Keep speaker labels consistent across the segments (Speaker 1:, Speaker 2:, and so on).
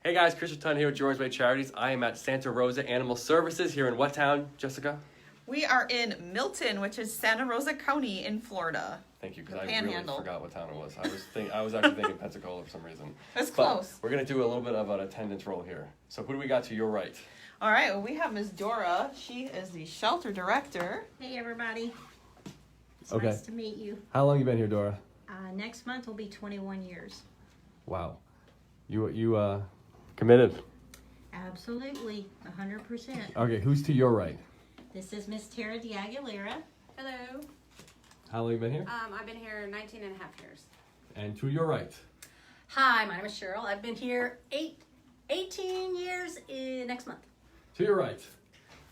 Speaker 1: Hey guys, Kris Rotonda here with George Bay Charities. I am at Santa Rosa Animal Services here in what town, Jessica?
Speaker 2: We are in Milton, which is Santa Rosa County in Florida.
Speaker 1: Thank you, because I really forgot what town it was. I was actually thinking Pensacola for some reason.
Speaker 2: That's close.
Speaker 1: We're going to do a little bit of an attendance role here. So who do we got to your right?
Speaker 2: All right, well, we have Ms. Dora. She is the shelter director.
Speaker 3: Hey everybody. It's
Speaker 1: Okay.
Speaker 3: nice to meet you.
Speaker 1: How long you been here, Dora?
Speaker 3: Next month will be 21 years.
Speaker 1: Wow. You committed.
Speaker 3: Absolutely, 100%.
Speaker 1: Okay, who's to your right?
Speaker 3: This is Miss Tara D'Aguilera.
Speaker 4: Hello.
Speaker 1: How long you been here?
Speaker 4: I've been here 19 and a half years.
Speaker 1: And to your right?
Speaker 5: Hi, my name is Cheryl. I've been here 18 years next month.
Speaker 1: To your right?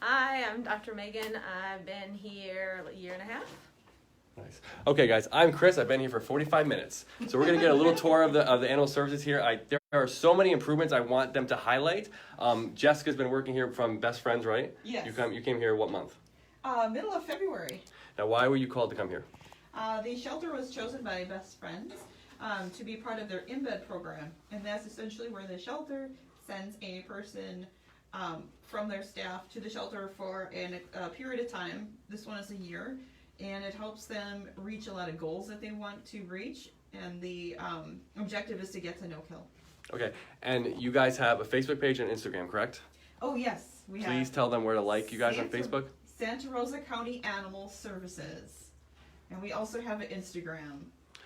Speaker 4: Hi, I'm Dr. Megan. I've been here a year and a half.
Speaker 1: Nice. Okay, guys, I'm Kris. I've been here for 45 minutes. So we're going to get a little tour of the animal services here. There are so many improvements I want them to highlight. Jessica's been working here from Best Friends, right?
Speaker 2: Yes.
Speaker 1: You came here what month?
Speaker 2: Middle of February.
Speaker 1: Now, why were you called to come here?
Speaker 2: The shelter was chosen by Best Friends to be part of their embed program. And that's essentially where the shelter sends a person from their staff to the shelter for a period of time. This one is a year. And it helps them reach a lot of goals that they want to reach. And the objective is to get to no kill.
Speaker 1: Okay, and you guys have a Facebook page and Instagram, correct?
Speaker 2: Oh, yes. We have.
Speaker 1: Please tell them where to like you guys on Facebook.
Speaker 2: Santa Rosa County Animal Services. And we also have an Instagram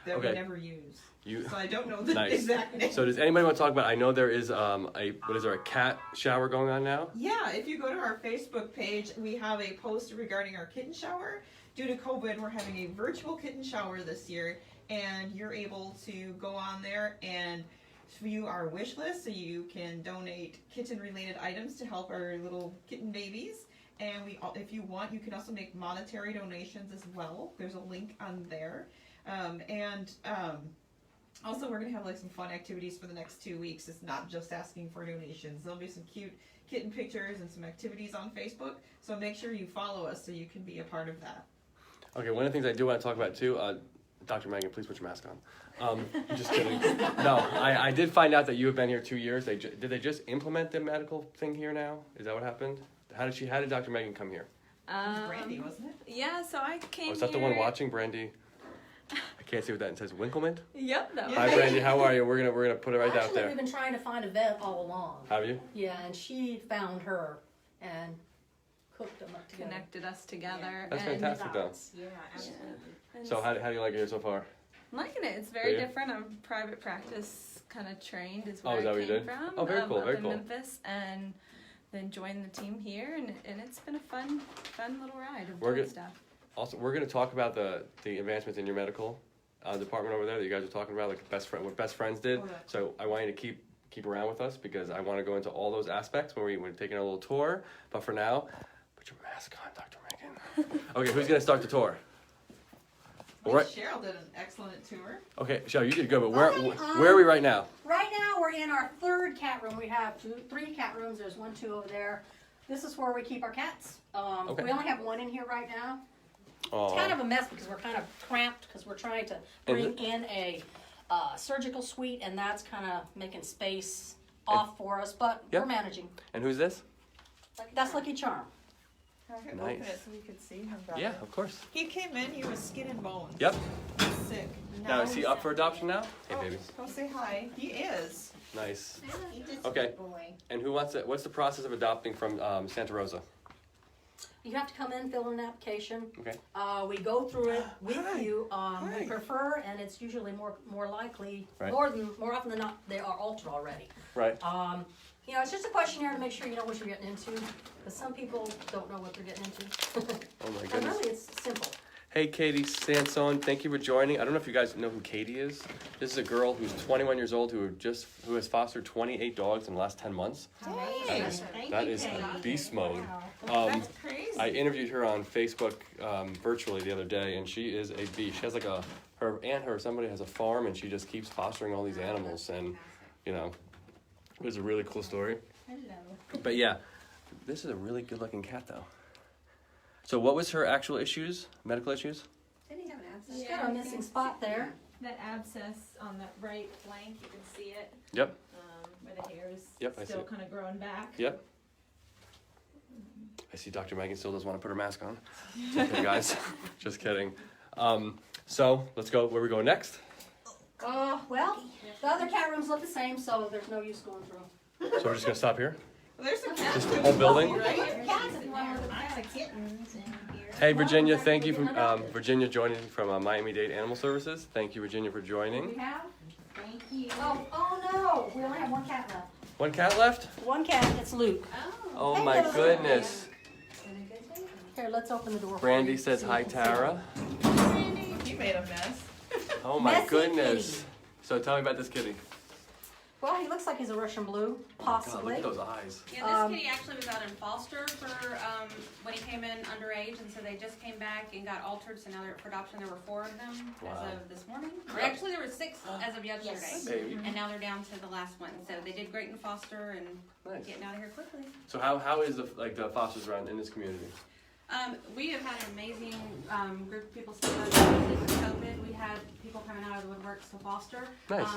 Speaker 2: that we never use. So I don't know the exact name.
Speaker 1: So does anybody want to talk about, I know there is a cat shower going on now?
Speaker 2: Yeah, if you go to our Facebook page, we have a post regarding our kitten shower. Due to COVID, we're having a virtual kitten shower this year, and you're able to go on there and view our wish list so you can donate kitten-related items to help our little kitten babies. And if you want, you can also make monetary donations as well. There's a link on there. Also, we're going to have like some fun activities for the next 2 weeks. It's not just asking for donations. There'll be some cute kitten pictures and some activities on Facebook. So make sure you follow us so you can be a part of that.
Speaker 1: Okay, one of the things I do want to talk about too, Dr. Megan, please put your mask on. Just kidding. No, I did find out that you have been here 2 years. Did they just implement the medical thing here now? Is that what happened? How did Dr. Megan come here?
Speaker 2: It was Brandy, wasn't it?
Speaker 4: Yeah, so I came
Speaker 1: Oh, is that the one watching, Brandy? I can't see what that says. Winkleman?
Speaker 4: Yep, that was
Speaker 1: Hi, Brandy. How are you? We're gonna put it right out
Speaker 5: Actually,
Speaker 1: there.
Speaker 5: we've been trying to find a vet all along.
Speaker 1: Have you?
Speaker 5: Yeah, and she found her and cooked them up together.
Speaker 4: connected us together.
Speaker 1: That's
Speaker 4: and
Speaker 1: fantastic, though.
Speaker 5: Yeah, absolutely.
Speaker 4: and
Speaker 1: So how do you like it here so far?
Speaker 4: I'm liking it. It's very
Speaker 1: Are you?
Speaker 4: different. I'm private practice kind of trained is
Speaker 1: Oh,
Speaker 4: where
Speaker 1: is that
Speaker 4: I
Speaker 1: what you
Speaker 4: came
Speaker 1: did?
Speaker 4: from.
Speaker 1: Oh, very cool,
Speaker 4: up
Speaker 1: very
Speaker 4: in
Speaker 1: cool.
Speaker 4: Memphis, and then joined the team here, and it's been a fun little ride of
Speaker 1: We're
Speaker 4: doing
Speaker 1: good.
Speaker 4: stuff.
Speaker 1: Also, we're going to talk about the advancements in your medical department over there that you guys are talking about, like what Best Friends did.
Speaker 2: Oh, yeah.
Speaker 1: So I want you to keep around with us because I want to go into all those aspects when we're taking a little tour. But for now, put your mask on, Dr. Megan. Okay, who's going to start the tour?
Speaker 2: Well, Cheryl did an excellent tour.
Speaker 1: Okay, Cheryl, you did good, but where are we right now?
Speaker 5: Right now, we're in our third cat room. We have three cat rooms. There's 1, 2 over there. This is where we keep our cats.
Speaker 1: Okay.
Speaker 5: We only have one in here right now.
Speaker 1: Aww.
Speaker 5: It's kind of a mess because we're kind of cramped because we're trying to bring in a surgical suite, and that's kind of making space off for us, but we're managing.
Speaker 1: And who's this?
Speaker 5: That's Lucky Charm.
Speaker 2: Okay,
Speaker 1: Nice.
Speaker 2: open it so we could see him better.
Speaker 1: Yeah, of course.
Speaker 2: He came in, he was skin and bones.
Speaker 1: Yep.
Speaker 2: Sick.
Speaker 1: Now, is he up for adoption now? Hey, baby.
Speaker 2: Go say hi. He is.
Speaker 1: Nice.
Speaker 3: He's just
Speaker 1: Okay.
Speaker 3: a good boy.
Speaker 1: And what's the process of adopting from Santa Rosa?
Speaker 5: You have to come in, fill in an application.
Speaker 1: Okay.
Speaker 5: We go through it with
Speaker 2: Hi.
Speaker 5: you.
Speaker 2: Hi.
Speaker 5: We prefer, and it's usually more likely,
Speaker 1: Right.
Speaker 5: more often than not, they are altered already.
Speaker 1: Right.
Speaker 5: It's just a questionnaire to make sure you know what you're getting into, because some people don't know what they're getting into.
Speaker 1: Oh my
Speaker 5: And
Speaker 1: goodness.
Speaker 5: really, it's simple.
Speaker 1: Hey, Katie Sanson, thank you for joining. I don't know if you guys know who Katie is. This is a girl who's 21 years old who has fostered 28 dogs in the last 10 months.
Speaker 2: Dang.
Speaker 1: That is beast mode.
Speaker 2: That's crazy.
Speaker 1: I interviewed her on Facebook virtually the other day, and she is a beast. She has like somebody has a farm, and she just keeps fostering all these animals, and it was a really cool story.
Speaker 3: Hello.
Speaker 1: But yeah, this is a really good-looking cat, though. So what was her actual issues, medical issues?
Speaker 3: Didn't he have an abscess?
Speaker 5: She's got a missing spot there.
Speaker 4: That abscess on that right flank, you can see it.
Speaker 1: Yep.
Speaker 4: Where the hairs
Speaker 1: Yep, I see
Speaker 2: still
Speaker 1: it.
Speaker 2: kind of growing back.
Speaker 1: Yep. I see Dr. Megan still doesn't want to put her mask on. It's okay, guys. Just kidding. So let's go. Where we going next?
Speaker 5: Well, the other cat rooms look the same, so there's no use going through.
Speaker 1: So we're just gonna stop here.
Speaker 2: Well, there's some cats.
Speaker 1: Just the whole building?
Speaker 2: Right?
Speaker 3: There's cats in there. Lots of kittens in here.
Speaker 1: Hey, Virginia. Thank you for Virginia joining from Miami-Dade Animal Services. Thank you, Virginia, for
Speaker 5: We
Speaker 1: joining.
Speaker 5: have?
Speaker 3: Thank you.
Speaker 5: Oh no, we only have one cat left.
Speaker 1: One cat left?
Speaker 5: One cat, it's Luke.
Speaker 1: Oh
Speaker 5: Hey,
Speaker 1: my
Speaker 5: little
Speaker 1: goodness.
Speaker 5: Here, let's open the door. for
Speaker 1: Brandy
Speaker 5: you.
Speaker 1: says hi, Tara.
Speaker 2: You made a mess.
Speaker 1: Oh my
Speaker 5: Messy
Speaker 1: goodness.
Speaker 5: kitty.
Speaker 1: So tell me about this kitty.
Speaker 5: Well, he looks like he's a Russian blue,
Speaker 1: God,
Speaker 5: possibly.
Speaker 1: look at those eyes.
Speaker 4: Yeah, this kitty actually was out in foster for when he came in underage, and so they just came back and got altered. So now they're for adoption. There were 4 of them
Speaker 1: Wow.
Speaker 4: as of this morning. Or actually, there were 6 as of yesterday,
Speaker 3: Yes.
Speaker 1: Baby.
Speaker 4: and now they're down to the last one. So they did great in foster and
Speaker 1: Nice.
Speaker 4: getting out of here quickly.
Speaker 1: So how is the fosters around in this community?
Speaker 4: We have had an amazing group of people step up with COVID. We had people coming out of the woodworks to foster.
Speaker 1: Nice.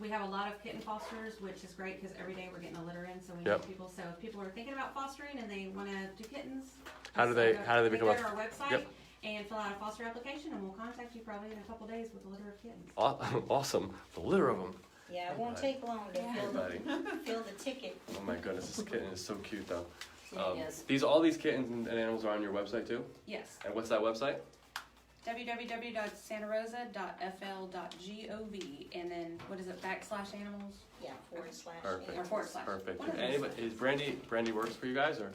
Speaker 4: We have a lot of kitten fosters, which is great because every day we're getting a litter in, so we
Speaker 1: Yep.
Speaker 4: need people. So if people are thinking about fostering and they want to do kittens,
Speaker 1: How do
Speaker 4: just
Speaker 1: they become
Speaker 4: go
Speaker 1: a?
Speaker 4: to our website
Speaker 1: Yep.
Speaker 4: and fill out a foster application, and we'll contact you probably in a couple days with a litter of kittens.
Speaker 1: Awesome. The litter of them.
Speaker 3: Yeah, it won't take long to
Speaker 4: Yeah.
Speaker 3: fill
Speaker 1: Buddy.
Speaker 3: fill the ticket.
Speaker 1: Oh my goodness, this kitten is so cute though.
Speaker 5: It is.
Speaker 1: All these kittens and animals are on your website too?
Speaker 4: Yes.
Speaker 1: And what's that website?
Speaker 4: www.santarosa.fl.gov, and then what is it, /animals
Speaker 3: Yeah, /.
Speaker 1: Perfect.
Speaker 4: or /.
Speaker 1: Perfect.
Speaker 4: Whatever.
Speaker 1: Anybody, is Brandy works for you guys, or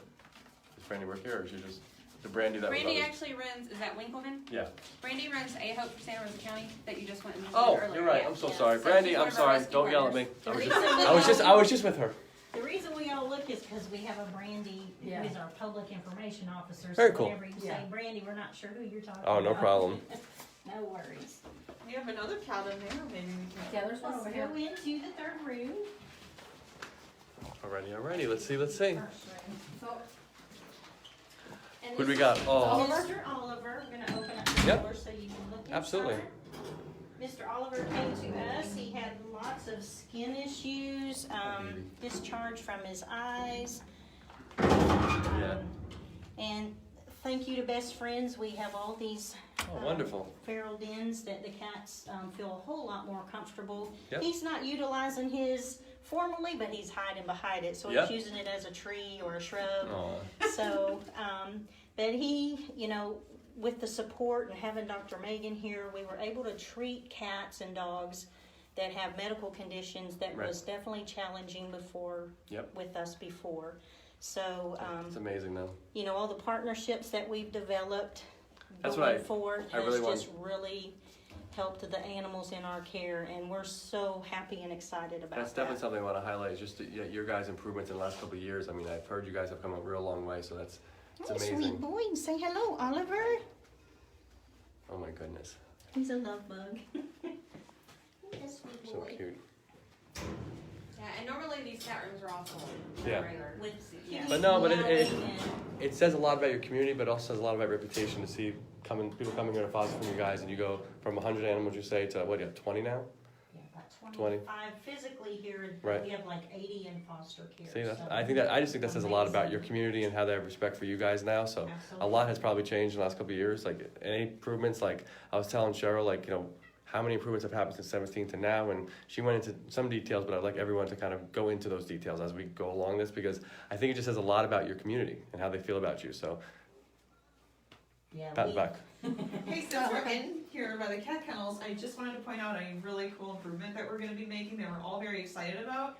Speaker 1: does Brandy work here, or is she just the Brandy that
Speaker 4: Brandy
Speaker 1: was
Speaker 4: actually runs. Is that Winkleman?
Speaker 1: Yeah.
Speaker 4: Brandy runs A Hope for Santa Rosa County that you just went and
Speaker 1: Oh,
Speaker 4: earlier.
Speaker 1: you're right.
Speaker 4: Yeah.
Speaker 1: I'm so
Speaker 3: Yeah.
Speaker 1: sorry,
Speaker 4: So
Speaker 1: Brandy.
Speaker 4: she's
Speaker 1: I'm
Speaker 4: one of our
Speaker 1: sorry.
Speaker 4: rescue
Speaker 1: Don't yell at me.
Speaker 4: partners.
Speaker 1: I was just with her.
Speaker 3: The reason we all look is because we have a Brandy
Speaker 5: Yeah.
Speaker 3: who is our public information officer.
Speaker 1: Very
Speaker 3: so
Speaker 1: cool.
Speaker 3: whenever you say Brandy, we're not sure who you're talking
Speaker 1: Oh, no
Speaker 3: about.
Speaker 1: problem.
Speaker 3: No worries.
Speaker 2: We have another cat in there. Maybe we can.
Speaker 5: Yeah, there's one
Speaker 3: Let's
Speaker 5: over here.
Speaker 3: go into the 3rd room.
Speaker 1: Alrighty. Let's see.
Speaker 3: First room. And
Speaker 1: Who do we
Speaker 3: this
Speaker 1: got?
Speaker 3: is
Speaker 1: Oh,
Speaker 3: Mr. Oliver. We're gonna open up the
Speaker 1: Yep.
Speaker 3: door so you can look inside.
Speaker 1: Absolutely.
Speaker 3: Mr. Oliver came to us. He had lots of skin issues, discharge from his eyes. And thank you to Best Friends. We have all these
Speaker 1: Oh, wonderful.
Speaker 3: feral dens that the cats feel a whole lot more comfortable.
Speaker 1: Yep.
Speaker 3: He's not utilizing his formally, but he's hiding behind it. So
Speaker 1: Yep.
Speaker 3: he's using it as a tree or a shrub.
Speaker 1: Aw.
Speaker 3: So, but he, with the support and having Dr. Megan here, we were able to treat cats and dogs that have medical conditions that
Speaker 1: Right.
Speaker 3: was definitely challenging before
Speaker 1: Yep.
Speaker 3: with us before. So,
Speaker 1: It's amazing though.
Speaker 3: all the partnerships that we've developed
Speaker 1: That's
Speaker 3: going
Speaker 1: what
Speaker 3: forward
Speaker 1: I
Speaker 3: has
Speaker 1: really want-
Speaker 3: just really helped the animals in our care, and we're so happy and excited about
Speaker 1: That's
Speaker 3: that.
Speaker 1: definitely something I want to highlight. Is just your guys' improvements in the last couple of years. I mean, I've heard you guys have come a real long way, so it's
Speaker 3: Oh,
Speaker 1: amazing.
Speaker 3: sweet boy, say hello, Oliver.
Speaker 1: Oh my goodness,
Speaker 3: He's a love bug. He's a sweet
Speaker 1: so
Speaker 3: boy.
Speaker 1: cute.
Speaker 4: Yeah, and normally these cat rooms are all full.
Speaker 1: Yeah.
Speaker 4: Regular.
Speaker 3: With
Speaker 4: Yeah.
Speaker 1: But no, but it-
Speaker 3: meowing and-
Speaker 1: It says a lot about your community, but it also says a lot about your reputation to see people coming here to foster from you guys, and you go from 100 animals, you say, to what? You have 20 now?
Speaker 3: Yeah, about
Speaker 1: 20.
Speaker 3: 25 physically here.
Speaker 1: Right.
Speaker 3: We have like 80 in foster care.
Speaker 1: See,
Speaker 3: so
Speaker 1: I just think that says a lot about
Speaker 3: amazing.
Speaker 1: your community and how they have respect for you guys now. So a
Speaker 3: Absolutely.
Speaker 1: lot has probably changed in the last couple of years. Like any improvements, like I was telling Cheryl, how many improvements have happened since 17 to now, and she went into some details, but I'd like everyone to kind of go into those details as we go along this, because I think it just says a lot about your community and how they feel about you. So
Speaker 3: Yeah,
Speaker 1: pat
Speaker 3: we-
Speaker 1: back.
Speaker 2: Hey, since we're in here by the cat kennels, I just wanted to point out a really cool improvement that we're gonna be making that we're all very excited about.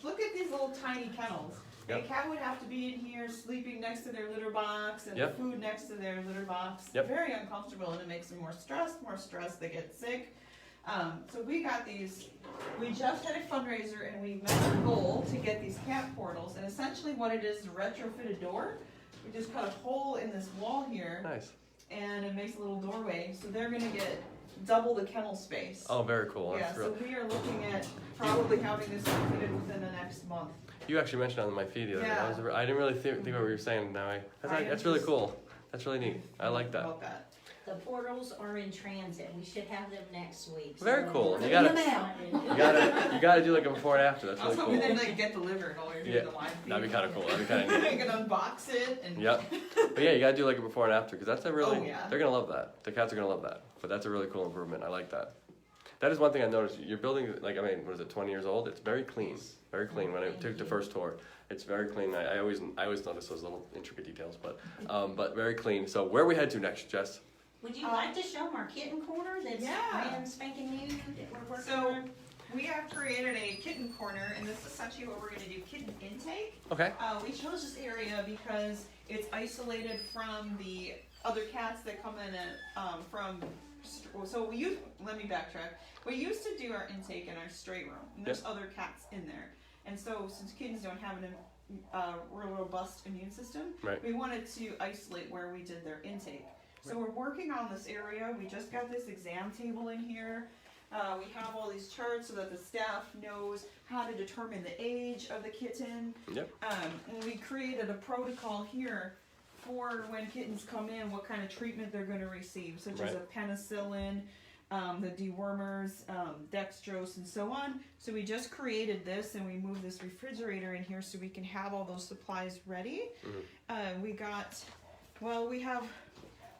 Speaker 2: Look at these little tiny kennels.
Speaker 1: Yep.
Speaker 2: A cat would have to be in here sleeping next to their litter box and
Speaker 1: Yep.
Speaker 2: food next to their litter box.
Speaker 1: Yep.
Speaker 2: Very uncomfortable, and it makes them more stressed, they get sick. So we got these, we just had a fundraiser and we met our goal to get these cat portals, and essentially what it is a retrofitted door. We just cut a hole in this wall here,
Speaker 1: Nice.
Speaker 2: and it makes a little doorway, so they're gonna get double the kennel space.
Speaker 1: Oh, very cool.
Speaker 2: Yeah,
Speaker 1: That's
Speaker 2: so
Speaker 1: real.
Speaker 2: we are looking at probably having this completed within the next month.
Speaker 1: You actually mentioned on my feed the other day.
Speaker 2: Yeah.
Speaker 1: I didn't really think what you were saying. Now that's really cool. That's really neat. I like that.
Speaker 2: About that.
Speaker 3: The portals are in transit. We should have them next week.
Speaker 1: Very
Speaker 3: So
Speaker 1: cool.
Speaker 3: we're
Speaker 1: You gotta-
Speaker 3: in the mail.
Speaker 1: You gotta do like a before and after. That's
Speaker 2: I was
Speaker 1: really
Speaker 2: hoping
Speaker 1: cool.
Speaker 2: they'd like get delivered while you're doing
Speaker 1: Yeah,
Speaker 2: the live feed.
Speaker 1: that'd be kind of cool. That'd be kind of neat.
Speaker 2: You can unbox it and.
Speaker 1: Yep. But yeah, you gotta do like a before and after because that's a really.
Speaker 2: Oh, yeah.
Speaker 1: They're gonna love that. The cats are gonna love that. But that's a really cool improvement. I like that. That is one thing I noticed. Your building, like I mean, what is it? 20 years old. It's very clean. Very clean. When I took the first tour, it's very clean. I always notice those little intricate details, but very clean. So where we head to next, Jess?
Speaker 3: Would you like to show them our Kitten Corner that's
Speaker 2: Yeah.
Speaker 3: brand spanking new that we're working
Speaker 2: So
Speaker 3: on?
Speaker 2: we have created a Kitten Corner, and this is essentially what we're going to do: kitten intake.
Speaker 1: Okay.
Speaker 2: We chose this area because it's isolated from the other cats that come in from. So we used. Let me backtrack. We used to do our intake in our stray room, and there's other cats in there. And so since kittens don't have a real robust immune system,
Speaker 1: Right.
Speaker 2: we wanted to isolate where we did their intake. So we're working on this area. We just got this exam table in here. We have all these charts so that the staff knows how to determine the age of the kitten.
Speaker 1: Yep.
Speaker 2: And we created a protocol here for when kittens come in, what kind of treatment they're going to receive, such as a penicillin, the dewormers, dextrose, and so on. So we just created this, and we moved this refrigerator in here so we can have all those supplies ready. We have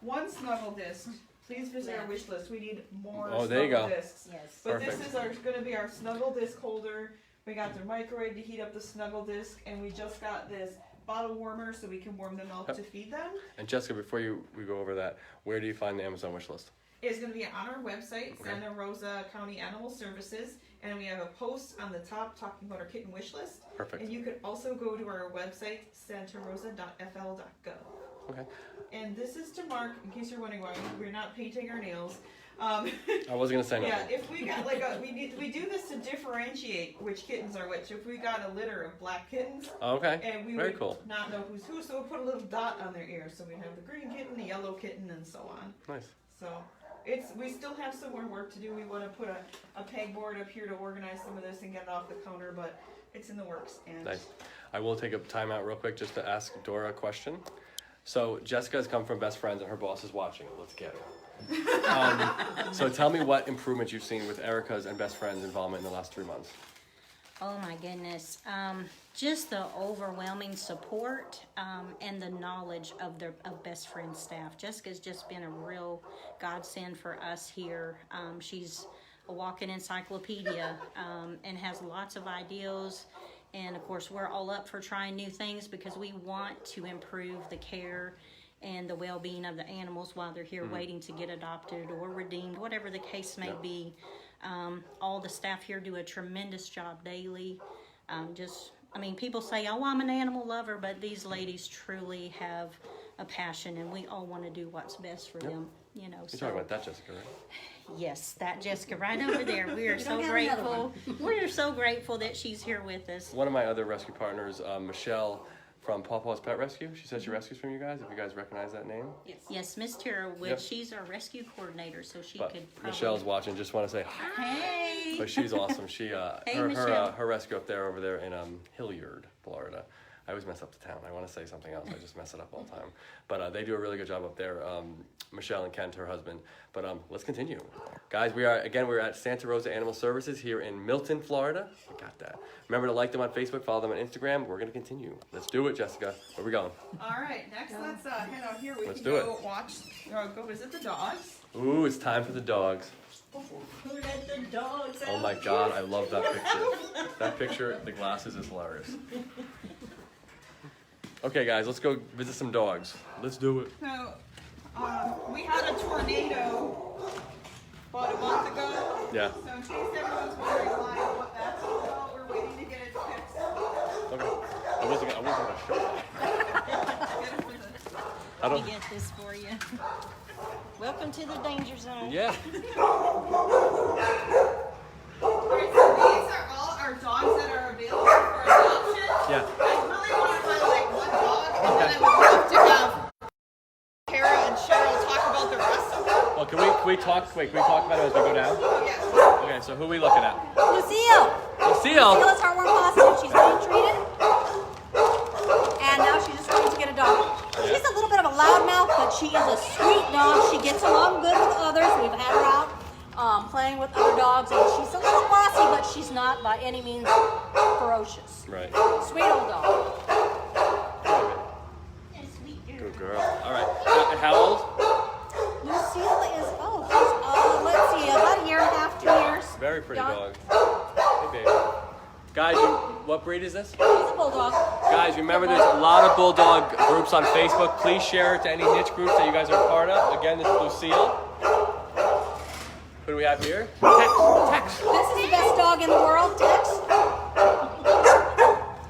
Speaker 2: one snuggle disc. Please visit our wish list. We need more
Speaker 1: there you
Speaker 2: snuggle
Speaker 1: go.
Speaker 2: discs.
Speaker 3: Yes.
Speaker 2: But
Speaker 1: Perfect.
Speaker 2: this is going to be our snuggle disc holder. We got the microwave to heat up the snuggle disc, and we just got this bottle warmer so we can warm them up to feed them.
Speaker 1: And Jessica, before we go over that, where do you find the Amazon wish list?
Speaker 2: It's going to be on our website, Santa Rosa County Animal Services, and we have a post on the top talking about our kitten wish list.
Speaker 1: Perfect.
Speaker 2: And you could also go to our website, santarosa.fl.gov.
Speaker 1: Okay.
Speaker 2: And this is to mark, in case you're wondering why we're not painting our nails.
Speaker 1: I was gonna say
Speaker 2: Yeah,
Speaker 1: nothing.
Speaker 2: if we got we do this to differentiate which kittens are which. If we got a litter of black kittens,
Speaker 1: Okay.
Speaker 2: and we
Speaker 1: Very
Speaker 2: would
Speaker 1: cool.
Speaker 2: not know who's who, so we'll put a little dot on their ear. So we'd have the green kitten, the yellow kitten, and so on.
Speaker 1: Nice.
Speaker 2: So we still have some more work to do. We want to put a pegboard up here to organize some of this and get it off the counter, but it's in the works. And
Speaker 1: Nice. I will take a time out real quick just to ask Dora a question. So Jessica has come from Best Friends and her boss is watching. Let's get her. So tell me what improvements you've seen with Erica's and Best Friends involvement in the last 3 months.
Speaker 3: Oh my goodness. Just the overwhelming support and the knowledge of Best Friend staff. Jessica's just been a real godsend for us here. She's a walking encyclopedia and has lots of ideas. And of course, we're all up for trying new things because we want to improve the care and the well-being of the animals while they're here waiting to get adopted or redeemed, whatever the case may be. All the staff here do a tremendous job daily. People say, oh, I'm an animal lover, but these ladies truly have a passion, and we all want to do what's best for them.
Speaker 1: You're talking about that, Jessica, right?
Speaker 3: Yes, that Jessica right over there. We are so
Speaker 5: have
Speaker 3: grateful. We are so grateful that she's here with us.
Speaker 1: One of my other rescue partners, Michelle from Paw Paw's Pet Rescue. She says she rescues from you guys, if you guys recognize that name.
Speaker 3: Yes, Miss Tara Wood.
Speaker 1: Yep.
Speaker 3: She's our rescue coordinator, so she
Speaker 1: But
Speaker 3: could probably...
Speaker 1: Michelle's watching. Just want to say hi.
Speaker 3: Hey!
Speaker 1: But she's awesome. She
Speaker 3: Michelle.
Speaker 1: her rescue up there over there in Hilliard, Florida. I always mess up the town. I want to say something else. I just mess it up all the time. But they do a really good job up there. Michelle and Kent, her husband. But let's continue, guys. We're at Santa Rosa Animal Services here in Milton, Florida. I got that. Remember to like them on Facebook, follow them on Instagram. We're gonna continue. Let's do it, Jessica. Where we going?
Speaker 2: all right, next let's head out here.
Speaker 1: Let's
Speaker 2: can
Speaker 1: do
Speaker 2: go visit the dogs.
Speaker 1: Ooh, it's time for the dogs.
Speaker 3: Who let the dogs out?
Speaker 1: Oh my God, I love that picture. That picture, the glasses is hilarious. Okay, guys, let's go visit some dogs. Let's do it.
Speaker 2: So we had a tornado about a month ago.
Speaker 1: Yeah.
Speaker 2: So in case everyone's wondering what that's all about, we're waiting to get it fixed.
Speaker 1: Okay. I wasn't gonna show that.
Speaker 2: Get it for the
Speaker 1: I
Speaker 3: Let
Speaker 1: don't.
Speaker 3: me get this for you. Welcome to the danger zone.
Speaker 1: Yeah.
Speaker 2: Alright, so these are all our dogs that are available for adoption.
Speaker 1: Yeah.
Speaker 2: I really want to highlight one dog, and then I would love to have Kara and Cheryl talk about the rest of them.
Speaker 1: Well, can we talk? Wait, can we talk about it as we go down?
Speaker 2: Yes.
Speaker 1: Okay. So who are we looking at?
Speaker 6: Lucille!
Speaker 1: Lucille.
Speaker 6: Lucille's heartworm positive. She's being treated. And now she's just going to get a dog. She's a little bit of a loudmouth, but she is a
Speaker 5: sweet dog. She gets along good with others. We've had her out playing with other dogs, and she's a little bossy, but she's not by any means ferocious.
Speaker 1: Right.
Speaker 5: Sweet old dog.
Speaker 1: Good girl. All right. How old?
Speaker 5: Lucille is, let's see, about a year and a half, 2 years.
Speaker 1: Very pretty
Speaker 5: Young.
Speaker 1: dog. Hey, baby. Guys, what breed is this?
Speaker 5: He's a bulldog.
Speaker 1: Guys, remember there's a lot of bulldog groups on Facebook. Please share it to any niche groups that you guys are a part of. Again, this is Lucille. Who do we have here? Tex.
Speaker 5: This is the best dog in the world, Tex.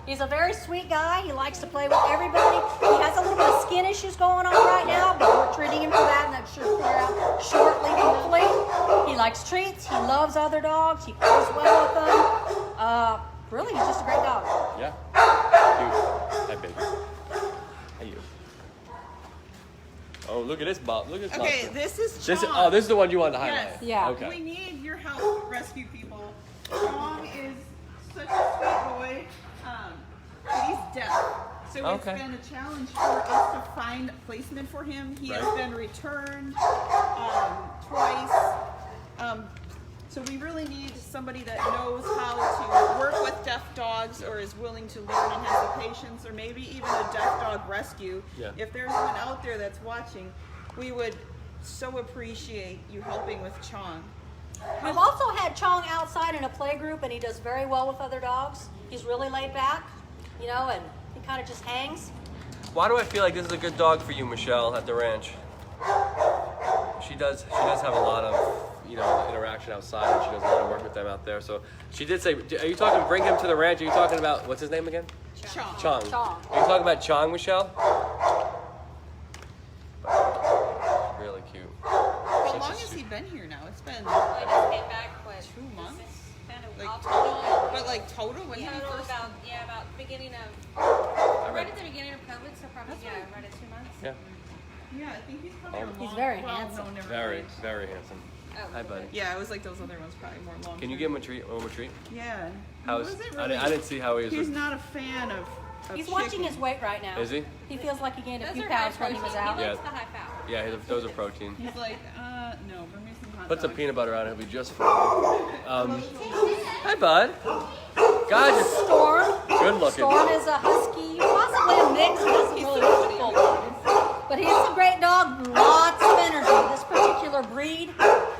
Speaker 5: He's a very sweet guy. He likes to play with everybody. He has a little bit of skin issues going on right now, but we're treating him for that, and that should clear out shortly, hopefully. He likes treats. He loves other dogs. He plays well with them. Really, he's just a great dog.
Speaker 1: Yeah. Cute. Hi, baby. Hey, you. Oh, look at this, Bob. Look at this.
Speaker 2: Okay,
Speaker 1: monster.
Speaker 2: this is Chong.
Speaker 1: This is the one you wanted to highlight.
Speaker 2: Yes.
Speaker 5: Yeah.
Speaker 1: Okay.
Speaker 2: We need your help, rescue people. Chong is such a sweet boy, but he's deaf. So
Speaker 1: Okay.
Speaker 2: it's been a challenge for us to find placement for him. He has
Speaker 1: Right.
Speaker 2: been returned twice. So we really need somebody that knows how to work with deaf dogs or is willing to learn and has the patience, or maybe even a deaf dog rescue.
Speaker 1: Yeah.
Speaker 2: If there's one out there that's watching, we would so appreciate you helping with Chong.
Speaker 5: We've also had Chong outside in a play group, and he does very well with other dogs. He's really laid back, and he kind of just hangs.
Speaker 1: Why do I feel like this is a good dog for you, Michelle, at the ranch? She does have a lot of, interaction outside, and she does a lot of work with them out there. So she did say, are you talking, bring him to the ranch? Are you talking about, what's his name again?
Speaker 2: Chong.
Speaker 1: Chong.
Speaker 5: Chong.
Speaker 1: Are you talking about Chong, Michelle? Really cute.
Speaker 2: How
Speaker 1: Such a
Speaker 2: long has
Speaker 1: sweet-
Speaker 2: he been here now? It's been
Speaker 4: I just came back,
Speaker 2: 2 months?
Speaker 4: Kind of
Speaker 2: Like
Speaker 4: off
Speaker 2: total? But like total when he
Speaker 4: total
Speaker 2: first...
Speaker 4: about beginning of,
Speaker 1: All
Speaker 4: right
Speaker 1: right.
Speaker 4: at the beginning of COVID, so probably, right at 2 months.
Speaker 1: Yeah.
Speaker 2: Yeah, I think he's probably a
Speaker 1: He's
Speaker 2: long,
Speaker 5: very
Speaker 2: well
Speaker 5: handsome.
Speaker 2: known every
Speaker 1: Very,
Speaker 2: place.
Speaker 1: very handsome.
Speaker 4: Oh,
Speaker 1: Hi, buddy.
Speaker 2: Yeah, it was like those other ones, probably more long.
Speaker 1: Can you give him a treat? One more treat?
Speaker 2: Yeah.
Speaker 1: How
Speaker 2: He
Speaker 1: is?
Speaker 2: wasn't
Speaker 1: I
Speaker 2: really-
Speaker 1: didn't see how he was.
Speaker 2: He's not a fan of
Speaker 5: He's
Speaker 2: chicken.
Speaker 5: watching his weight right now.
Speaker 1: Is he?
Speaker 5: He feels like he gained a
Speaker 4: Those
Speaker 5: few
Speaker 4: are high
Speaker 5: pounds when he was
Speaker 4: protein.
Speaker 5: out.
Speaker 4: He
Speaker 1: Yeah.
Speaker 4: likes the high fat.
Speaker 1: Yeah, those are protein.
Speaker 2: He's like, no, bring me some hot
Speaker 1: Put some
Speaker 2: dogs.
Speaker 1: peanut butter on it. It'll be just fine. Hi, bud. God, you're
Speaker 5: Storm.
Speaker 1: good looking.
Speaker 5: Storm is a husky, possibly a mix. He doesn't really look full blooded. But he's a great dog, lots of energy. This particular breed,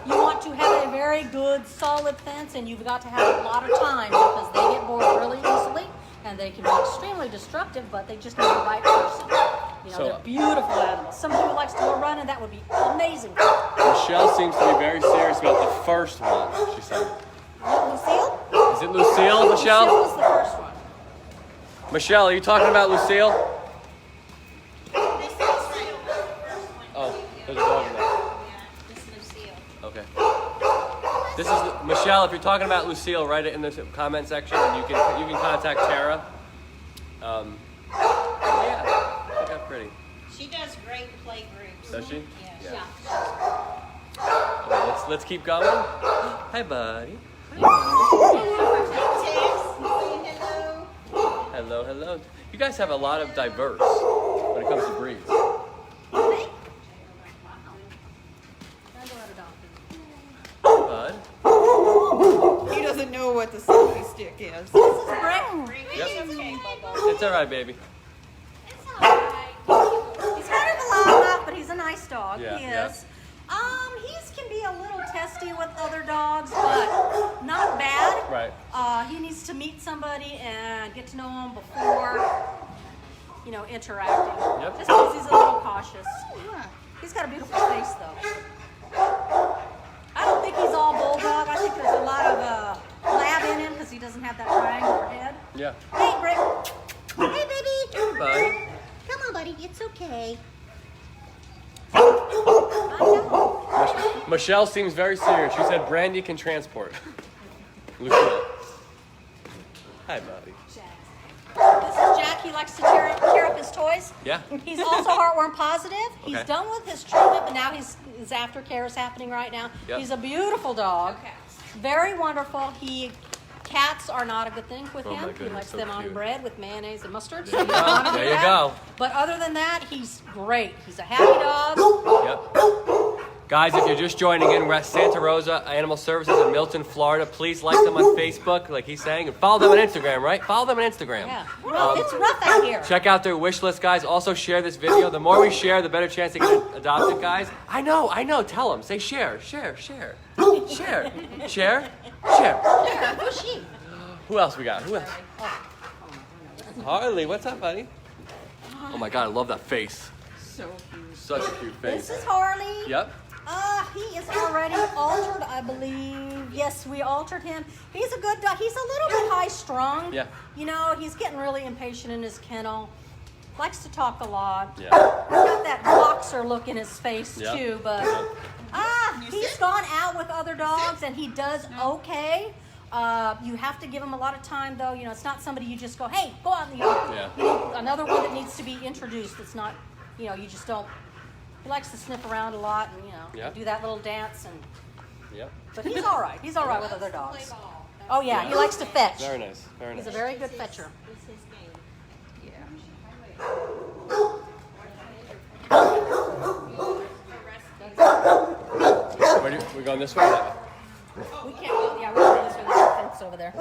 Speaker 5: you want to have a very good, solid fence, and you've got to have a lot of time because they get bored really easily, and they can be extremely destructive, but they just need the right person.
Speaker 1: So-
Speaker 5: They're beautiful animals. Somebody who likes to go running, that would be amazing.
Speaker 1: Michelle seems to be very serious about the first one. She said.
Speaker 5: Lucille?
Speaker 1: Is it Lucille,
Speaker 5: Lucille
Speaker 1: Michelle?
Speaker 5: was the first one.
Speaker 1: Michelle, are you talking about Lucille? Oh, there's a dog in there.
Speaker 4: This is Lucille.
Speaker 1: Okay. This is Michelle. If you're talking about Lucille, write it in the comment section, and you can contact Tara. Yeah, look how pretty.
Speaker 3: She does great play groups.
Speaker 1: Does she?
Speaker 3: Yes.
Speaker 1: Yeah. Okay, let's keep going. Hi, buddy. Hello, hello. You guys have a lot of diverse when it comes to breeds. Bud.
Speaker 2: He doesn't know what the selfie stick is.
Speaker 1: Yep. It's all right, baby.
Speaker 5: He's kind of a loudmouth, but he's a nice dog.
Speaker 1: Yeah,
Speaker 5: He
Speaker 1: yeah.
Speaker 5: is. He can be a little testy with other dogs, but not bad.
Speaker 1: Right.
Speaker 5: He needs to meet somebody and get to know him before, interacting.
Speaker 1: Yep.
Speaker 5: Just because he's a little cautious.
Speaker 2: Yeah.
Speaker 5: He's got a beautiful face, though. I don't think he's all bulldog. I think there's a lot of lab in him because he doesn't have that triangular head.
Speaker 1: Yeah.
Speaker 5: Hey, Brick.
Speaker 6: Hey, baby.
Speaker 1: Bud.
Speaker 6: Come on, buddy. It's okay.
Speaker 5: I know.
Speaker 1: Michelle seems very serious. She said Brandy can transport. Lucille. Hi, buddy.
Speaker 5: This is Jack. He likes to tear up his toys.
Speaker 1: Yeah.
Speaker 5: He's also heartworm positive. He's
Speaker 1: Okay.
Speaker 5: done with his treatment, but now his aftercare is happening right now.
Speaker 1: Yep.
Speaker 5: He's a beautiful dog.
Speaker 4: Okay.
Speaker 5: Very wonderful. He Cats are not a good thing with
Speaker 1: Oh my
Speaker 5: him. He
Speaker 1: goodness,
Speaker 5: likes
Speaker 1: so
Speaker 5: them on
Speaker 1: cute.
Speaker 5: bread with mayonnaise and mustard.
Speaker 1: There you go. There you go.
Speaker 5: But other than that, he's great. He's a happy dog.
Speaker 1: Yep. Guys, if you're just joining in, we're at Santa Rosa Animal Services in Milton, Florida. Please like them on Facebook, like he's saying, and follow them on Instagram, right? Follow them on Instagram.
Speaker 5: Yeah. Well, it's rough out here.
Speaker 1: Check out their wish list, guys. Also, share this video. The more we share, the better chance to get adopted, guys. I know. Tell them. Say share. Share.
Speaker 5: Who's she?
Speaker 1: Who else we got? Who else? Harley, what's up, buddy? Oh my God, I love that face.
Speaker 2: So cute.
Speaker 1: Such a cute face.
Speaker 5: This is Harley.
Speaker 1: Yep.
Speaker 5: He is already altered, I believe. Yes, we altered him. He's a good dog. He's a little bit high-strung.
Speaker 1: Yeah.
Speaker 5: You know, he's getting really impatient in his kennel. Likes to talk a lot.
Speaker 1: Yeah.
Speaker 5: He's got that boxer look in his face,
Speaker 1: Yep.
Speaker 5: too. But, he's gone out with other dogs, and he does okay. You have to give him a lot of time, though. You know, it's not somebody you just go, hey, go out in the yard.
Speaker 1: Yeah.
Speaker 5: You need another one that needs to be introduced. It's not, you know, you just don't. He likes to sniff around a lot and, you know,
Speaker 1: Yeah.
Speaker 5: do that little dance. And
Speaker 1: Yep.
Speaker 5: But he's all right. He's all right with other dogs. Oh, yeah, he likes to fetch.
Speaker 1: Very nice. Very nice.
Speaker 5: He's a very good fetcher.
Speaker 1: We're going this way? Or that way?
Speaker 5: We can't go, yeah, we're going this way. There's a fence over there.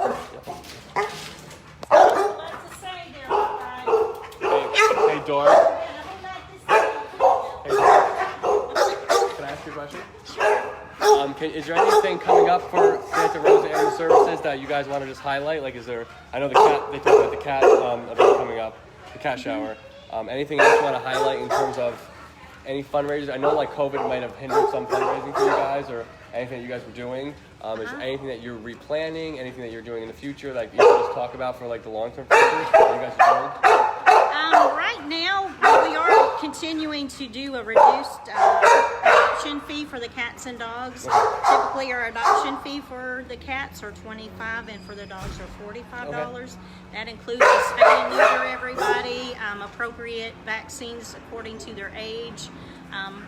Speaker 1: Hey, Dora. Can I ask you a question? Sure. Is there anything coming up for Santa Rosa Animal Services that you guys want to just highlight? Like, is there? I know the cat. They talked about the cat event coming up, the cat shower. Anything else you want to highlight in terms of any fundraisers? I know like COVID might have hindered some fundraising for you guys, or anything that you guys were doing. Is there anything that you're replanning? Anything that you're doing in the future? Like you can just talk about for like the long-term future? What you guys are doing?
Speaker 3: Right now, we are continuing to do a reduced adoption fee for the cats and dogs. Typically, our adoption fee for the cats are $25, and for the dogs are $45.
Speaker 1: Okay.
Speaker 3: That includes a spay and neuter everybody, appropriate vaccines according to their age,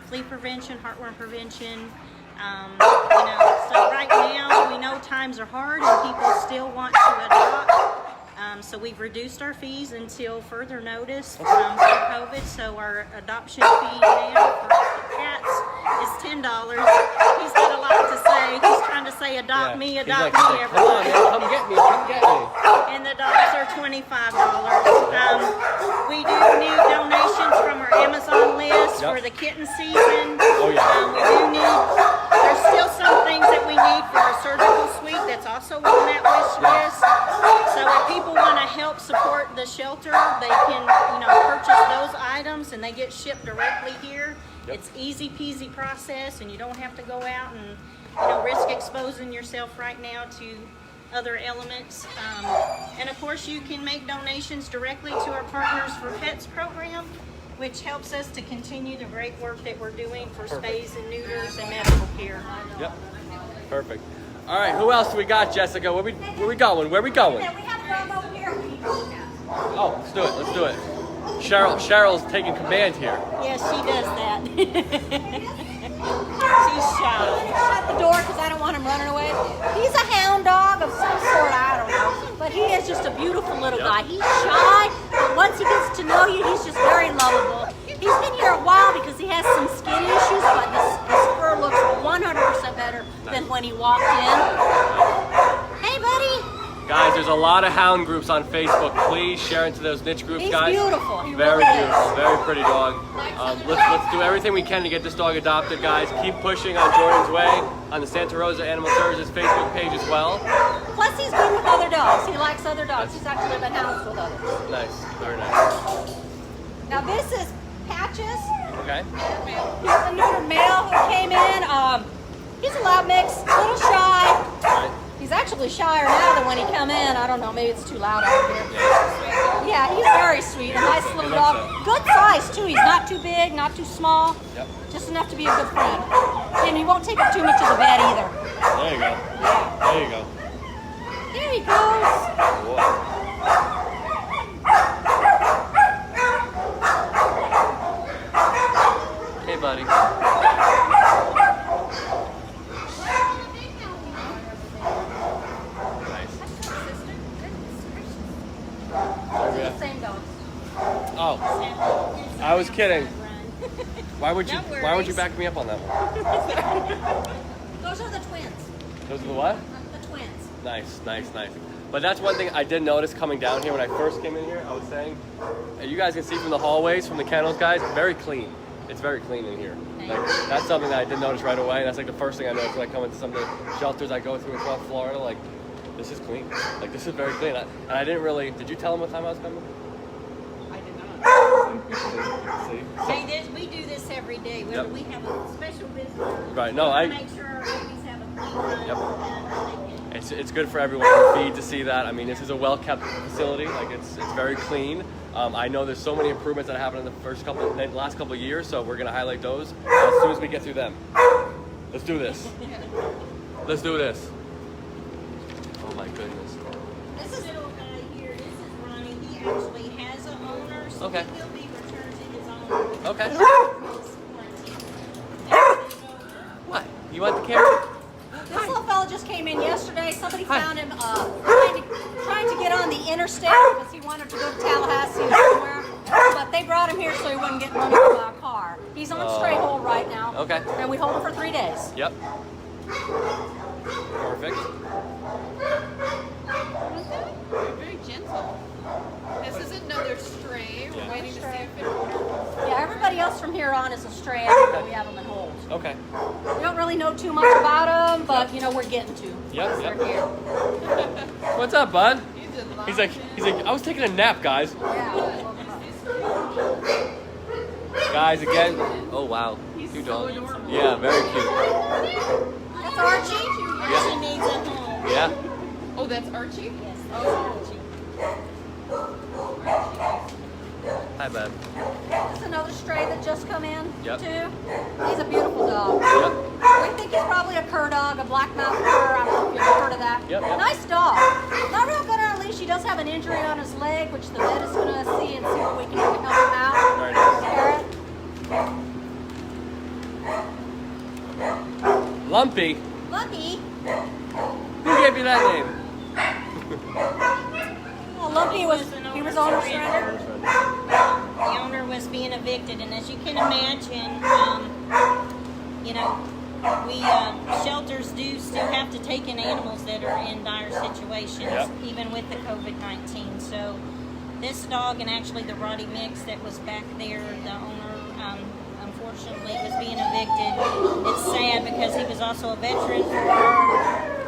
Speaker 3: flea prevention, heartworm prevention. So right now, we know times are hard and people still want to adopt. So we've reduced our fees until further notice for COVID. So our adoption fee now for cats is $10. He's got a lot to say. He's trying to say adopt me, adopt me,
Speaker 1: Come on,
Speaker 3: everybody.
Speaker 1: man, come get me, come get me.
Speaker 3: And the dogs are $25. We do need donations from our Amazon list for the kitten season.
Speaker 1: Oh yeah.
Speaker 3: We do need, there's still some things that we need for our surgical suite that's also on that wish list. So if people want to help support the shelter, they can, purchase those items and they get shipped directly here.
Speaker 1: Yep.
Speaker 3: It's easy peasy process and you don't have to go out and, risk exposing yourself right now to other elements. And of course you can make donations directly to our Partners for Pets program, which helps us to continue the great work that we're doing for spays and neuters and medical care.
Speaker 1: Yep. Perfect. All right, who else do we got, Jessica? Where we going? Where we going?
Speaker 5: Yeah, we have room over here.
Speaker 1: Oh, let's do it. Let's do it. Cheryl's taking command here.
Speaker 3: Yes, she does that. She's shy.
Speaker 5: Shut the door because I don't want him running away. He's a hound dog of some sort, I don't know. But he is just a beautiful little guy. He's shy, but once he gets to know you, he's just very lovable. He's been here a while because he has some skin issues, but his fur looks 100% better than when he walked in. Hey, buddy.
Speaker 1: Guys, there's a lot of hound groups on Facebook. Please share into those niche groups,
Speaker 5: He's
Speaker 1: guys.
Speaker 5: beautiful. He
Speaker 1: Very
Speaker 5: really
Speaker 1: beautiful.
Speaker 5: is.
Speaker 1: Very pretty dog. Let's do everything we can to get this dog adopted, guys. Keep pushing on Jordan's way on the Santa Rosa Animal Services Facebook page as well.
Speaker 5: Plus, he's good with other dogs. He likes other dogs. He's actually been housed with others.
Speaker 1: Nice. Very nice.
Speaker 5: Now, this is Patches.
Speaker 1: Okay.
Speaker 5: He's a neutered male who came in. He's a loud mix, a little shy.
Speaker 1: All right.
Speaker 5: He's actually shyer now than when he come in. I don't know, maybe it's too loud out here. Yeah, he's very sweet. A nice little dog. Good size, too. He's not too big, not too small.
Speaker 1: Yep.
Speaker 5: Just enough to be a good friend. And he won't take up too much of the bed either.
Speaker 1: There you go. There you go.
Speaker 5: There he goes.
Speaker 1: Whoa. Hey, buddy. Nice.
Speaker 5: same dogs.
Speaker 1: Oh, I was kidding. Why would you?
Speaker 3: No
Speaker 1: Why would you
Speaker 3: worries.
Speaker 1: back me up on that one?
Speaker 5: Those are the twins.
Speaker 1: Those are the what?
Speaker 5: The twins.
Speaker 1: Nice, nice, nice. But that's one thing I did notice coming down here when I first came in here. I was saying, you guys can see from the hallways, from the kennels, guys, very clean. It's very clean in here. Like, that's something that I did notice right away. That's like the first thing I noticed when I come into some of the shelters I go through in South Florida. Like, this is clean. Like, this is very clean. And I didn't really. Did you tell them what time I was coming?
Speaker 2: I did not.
Speaker 1: See?
Speaker 3: Hey, we do this every day. Whether
Speaker 1: Yep.
Speaker 3: we have a special visitor,
Speaker 1: Right. No,
Speaker 3: we
Speaker 1: I.
Speaker 3: make sure our babies have a clean run.
Speaker 1: Yep.
Speaker 3: And
Speaker 1: It's good for everyone to feed to see that. I mean, this is a well-kept facility. Like it's very clean. I know there's so many improvements that happened in the last couple of years, so we're gonna highlight those as soon as we get through them. Let's do this. Let's do this. Oh my goodness.
Speaker 3: This little guy here, this is Ronnie. He actually has a owner, so
Speaker 1: Okay.
Speaker 3: he will be returned to his owner.
Speaker 1: Okay.
Speaker 3: His quarantine. There's his owner.
Speaker 1: What? You want the camera?
Speaker 5: This little fella just came in yesterday. Somebody
Speaker 1: Hi.
Speaker 5: found him trying to get on the interstate because he wanted to go to Tallahassee or somewhere. But they brought him here so he wouldn't get run over by a car. He's on stray hold right now.
Speaker 1: Okay.
Speaker 5: And we hold him for 3 days.
Speaker 1: Yep. Perfect.
Speaker 7: Very gentle. This is another stray. We're
Speaker 1: Yeah.
Speaker 7: waiting to see
Speaker 5: Stray.
Speaker 7: if it.
Speaker 5: Yeah, everybody else from here on is a stray after we have them in hold.
Speaker 1: Okay.
Speaker 5: We don't really know too much about them, but you know we're getting to.
Speaker 1: Yep, yep.
Speaker 5: They're here.
Speaker 1: What's up, bud?
Speaker 7: He's in
Speaker 1: He's like, I was taking a nap, guys.
Speaker 5: Yeah.
Speaker 1: Guys, again. Oh wow.
Speaker 7: He's
Speaker 1: Two
Speaker 7: so
Speaker 1: dogs.
Speaker 7: adorable.
Speaker 1: Yeah, very cute.
Speaker 5: That's Archie.
Speaker 3: She needs a home.
Speaker 1: Yeah.
Speaker 7: Oh, that's Archie?
Speaker 3: Yes, that's Archie.
Speaker 1: Hi, bud.
Speaker 5: That's another stray that just come in
Speaker 1: Yep.
Speaker 5: too. He's a beautiful dog.
Speaker 1: Yep.
Speaker 5: We think he's probably a cur dog, a black mountain cur. I don't know if you've ever heard of that.
Speaker 1: Yep, yep.
Speaker 5: Nice dog. Not real good on a leash. He does have an injury on his leg, which the vet is going to see and see what we can do to help him out.
Speaker 1: Very nice.
Speaker 5: Parrot.
Speaker 1: Lumpy.
Speaker 5: Lumpy.
Speaker 1: Who gave you that name?
Speaker 5: Well, Lumpy he was owner surrender.
Speaker 3: The owner was being evicted, and as you can imagine, you know, we shelters do still have to take in animals that are in dire situations,
Speaker 1: Yep.
Speaker 3: even with the COVID-19. So this dog and actually the Roddy mix that was back there, the owner unfortunately was being evicted. It's sad because he was also a veteran for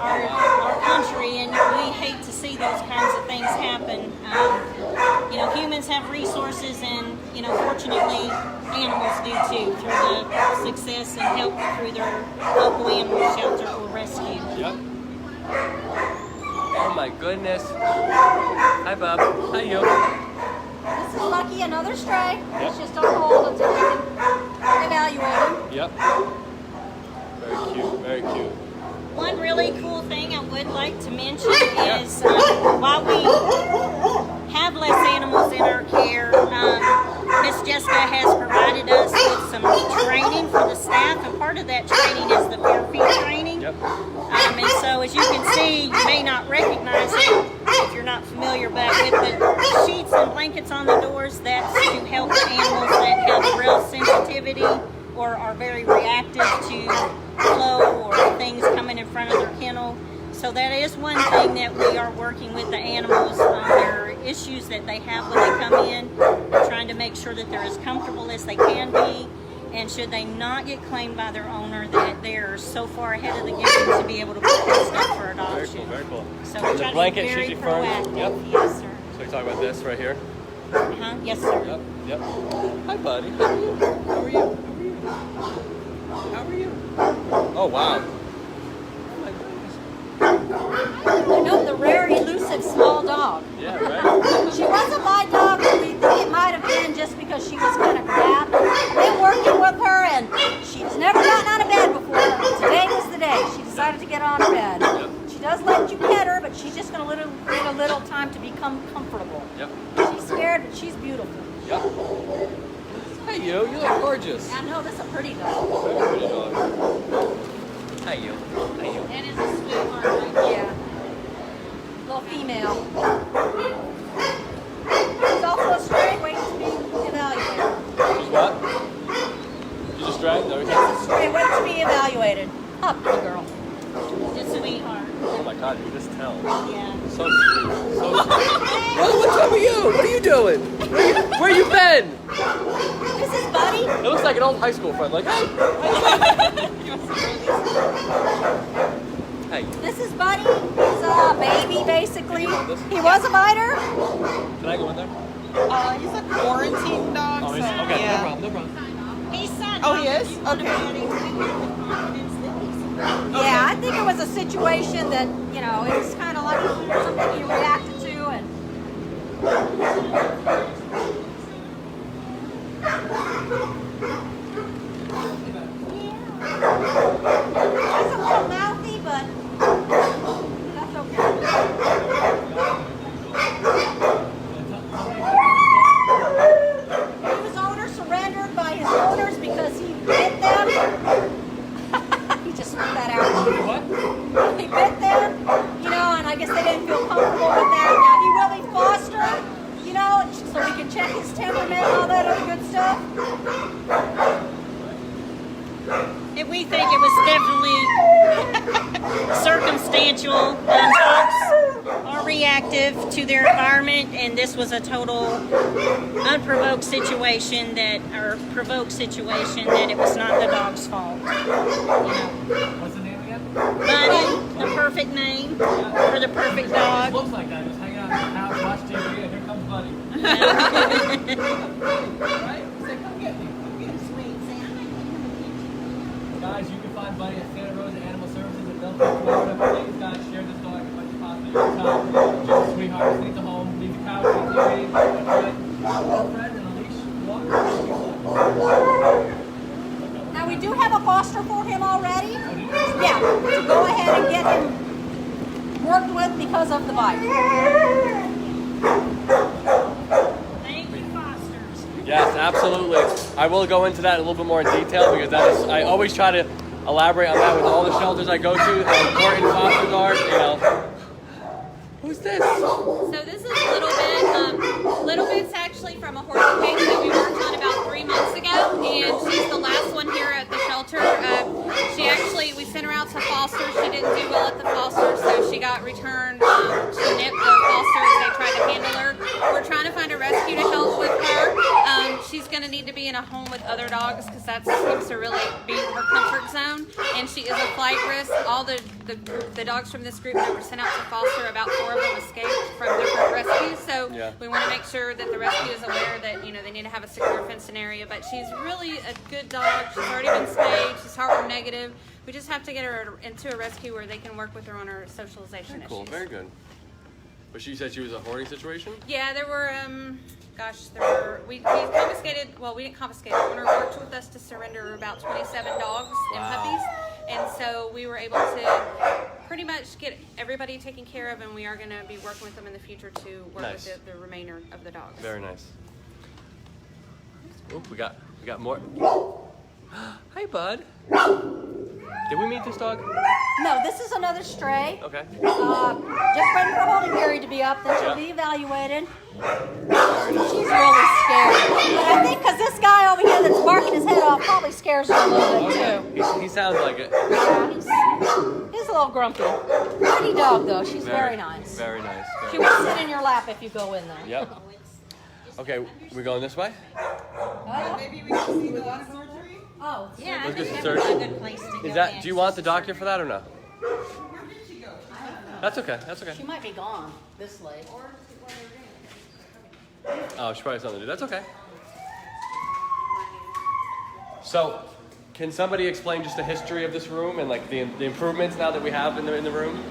Speaker 3: our country, and we hate to see those kinds of things happen. You know, humans have resources, and you know, fortunately, animals do too, through the success and help through their local animal shelter or rescue.
Speaker 1: Yep. Oh my goodness. Hi, Bob. Hi, you.
Speaker 5: This is Lucky, another stray.
Speaker 1: Yep.
Speaker 5: He's just on hold until we can evaluate him.
Speaker 1: Yep. Very cute. Very cute.
Speaker 3: One really cool thing I would like to mention is while we have less animals in our care, Miss Jessica has provided us with some training for the staff, and part of that training is the fair feed training.
Speaker 1: Yep.
Speaker 3: And so as you can see, you may not recognize it if you're not familiar, but with the sheets and blankets on the doors, that's to help animals that have real sensitivity or are very reactive to flow or things coming in front of their kennel. So that is one thing that we are working with the animals on their issues that they have when they come in. We're trying to make sure that they're as comfortable as they can be, and should they not get claimed by their owner, that they're so far ahead of the game to be able to put this up for
Speaker 1: Very
Speaker 3: adoption.
Speaker 1: cool. Very cool.
Speaker 3: So we're
Speaker 1: The
Speaker 3: trying
Speaker 1: blanket
Speaker 3: to be very
Speaker 1: she's referring.
Speaker 3: proactive.
Speaker 1: Yep.
Speaker 3: Yes, sir.
Speaker 1: So we talk about this right here.
Speaker 3: Uh-huh. Yes, sir.
Speaker 1: Yep. Yep. Hi, buddy. How are you? How are you? How are you? Oh wow. Oh my goodness.
Speaker 5: You know, the rare elusive small dog.
Speaker 1: Yeah. Right.
Speaker 5: She wasn't my dog, but we think it might have been just because she was kind of crab. Been working with her, and she's never gotten out of bed before. Today was the day she decided to get on her bed.
Speaker 1: Yep.
Speaker 5: She does let you pet her, but she's just going to need a little time to become comfortable.
Speaker 1: Yep.
Speaker 5: She's scared, but she's beautiful.
Speaker 1: Yep. Hey you. You look gorgeous.
Speaker 5: I know, this is a pretty dog.
Speaker 1: Very pretty dog. Hi you. Hi you.
Speaker 3: That is a sweetheart right
Speaker 5: Yeah. Little female. She's Up, little girl.
Speaker 3: Just a sweetheart.
Speaker 1: Oh my God, you can just tell.
Speaker 3: Yeah.
Speaker 1: So sweet. So sweet. Well, what's up with you? What are you doing? Where you been?
Speaker 5: This is Buddy.
Speaker 1: It looks like an old high school friend. Like, hey. Hey.
Speaker 5: This is Buddy. He's a baby, basically. He was a biter.
Speaker 1: Can I go in there?
Speaker 2: He's a quarantine dog.
Speaker 1: Oh,
Speaker 2: so,
Speaker 1: okay,
Speaker 2: yeah.
Speaker 1: no problem.
Speaker 3: He's son.
Speaker 2: Oh, he is? Okay.
Speaker 5: Yeah, I think it was a situation that, you know, it was kind of like something he reacted to, and he's a little mouthy, but that's okay. He was owner surrendered by his owners because he bit them. He just threw that out.
Speaker 1: What?
Speaker 5: He bit them, you know, and I guess they didn't feel comfortable with that. Now he will be fostered, you know, so we can check his temperament and all that other good stuff.
Speaker 3: And we think it was definitely circumstantial. Dogs are reactive to their environment, and this was a total unprovoked situation or provoked situation that it was not the dog's fault. You know.
Speaker 8: What's the name again?
Speaker 3: Buddy, the perfect name for the perfect dog.
Speaker 8: Looks like that. Just hanging out in the house, watch TV, and here comes Buddy. Right? Say, come get me. Come get me. Guys, you can find Buddy at Santa Rosa Animal Services in Milford, Florida. Please, guys, share this dog as much as possible. Your time. Just a sweetheart. Just needs a home. Leave the couch, leave the TV, girlfriend, and a leash. Walk.
Speaker 5: Now we do have a foster for him already. Yeah, to go ahead and get him worked with because of the bite.
Speaker 3: Thank you, Fosters.
Speaker 1: Yes, absolutely. I will go into that a little bit more in detail because that is, I always try to elaborate on that with all the shelters I go to, how important fosters are, you know. Who's this?
Speaker 4: So this is Little Bit's actually from a horse cage that we worked on about 3 months ago, and she's the last one here at the shelter. We sent her out to foster. She didn't do well at the foster, so she got returned. She nipped the fosters. They tried to handle her. We're trying to find a rescue to help with her. She's going to need to be in a home with other dogs because that seems to really be her comfort zone, and she is a flight risk. All the dogs from this group that were sent out to foster, about 4 of them escaped from different rescues, so we want to make sure that the rescue is aware that, you know, they need to have a secure fenced area. But she's really a good dog. She's already been spayed. She's heartworm negative. We just have to get her into a rescue where they can work with her on her socialization
Speaker 1: Cool,
Speaker 4: issues.
Speaker 1: very good. But she said she was a hoarding situation?
Speaker 4: Yeah, we confiscated, well, we didn't confiscate. The owner worked with us to surrender about 27 dogs and puppies. And so we were able to pretty much get everybody taken care of, and we are going to be working with them in the future to work with the remainder of the dogs.
Speaker 1: Very nice. Oh, we got more. Hi, bud. Did we meet this dog?
Speaker 5: No, this is another stray.
Speaker 1: Okay.
Speaker 5: Just waiting for holding period to be up, then she'll be evaluated. She's really scared. But I think because this guy over here that's barking his head off probably scares her a little bit too.
Speaker 1: He sounds like it.
Speaker 5: Yeah, he's a little grumpy. Pretty dog though, she's very nice.
Speaker 1: Very nice.
Speaker 5: She will sit in your lap if you go in there.
Speaker 1: Yep. Okay, we going this way?
Speaker 2: Maybe we can see the surgery.
Speaker 5: Oh,
Speaker 3: Yeah, I
Speaker 1: Let's
Speaker 3: think
Speaker 1: get
Speaker 3: that
Speaker 1: some
Speaker 3: would be a good place to go.
Speaker 1: Is that?
Speaker 3: next.
Speaker 1: Do you want the doctor for that or no?
Speaker 2: Where did she go?
Speaker 1: That's okay. That's okay.
Speaker 5: she might be gone this late.
Speaker 1: Oh, she probably has something to do. That's okay. So, can somebody explain just the history of this room and like the improvements now that we have in the room?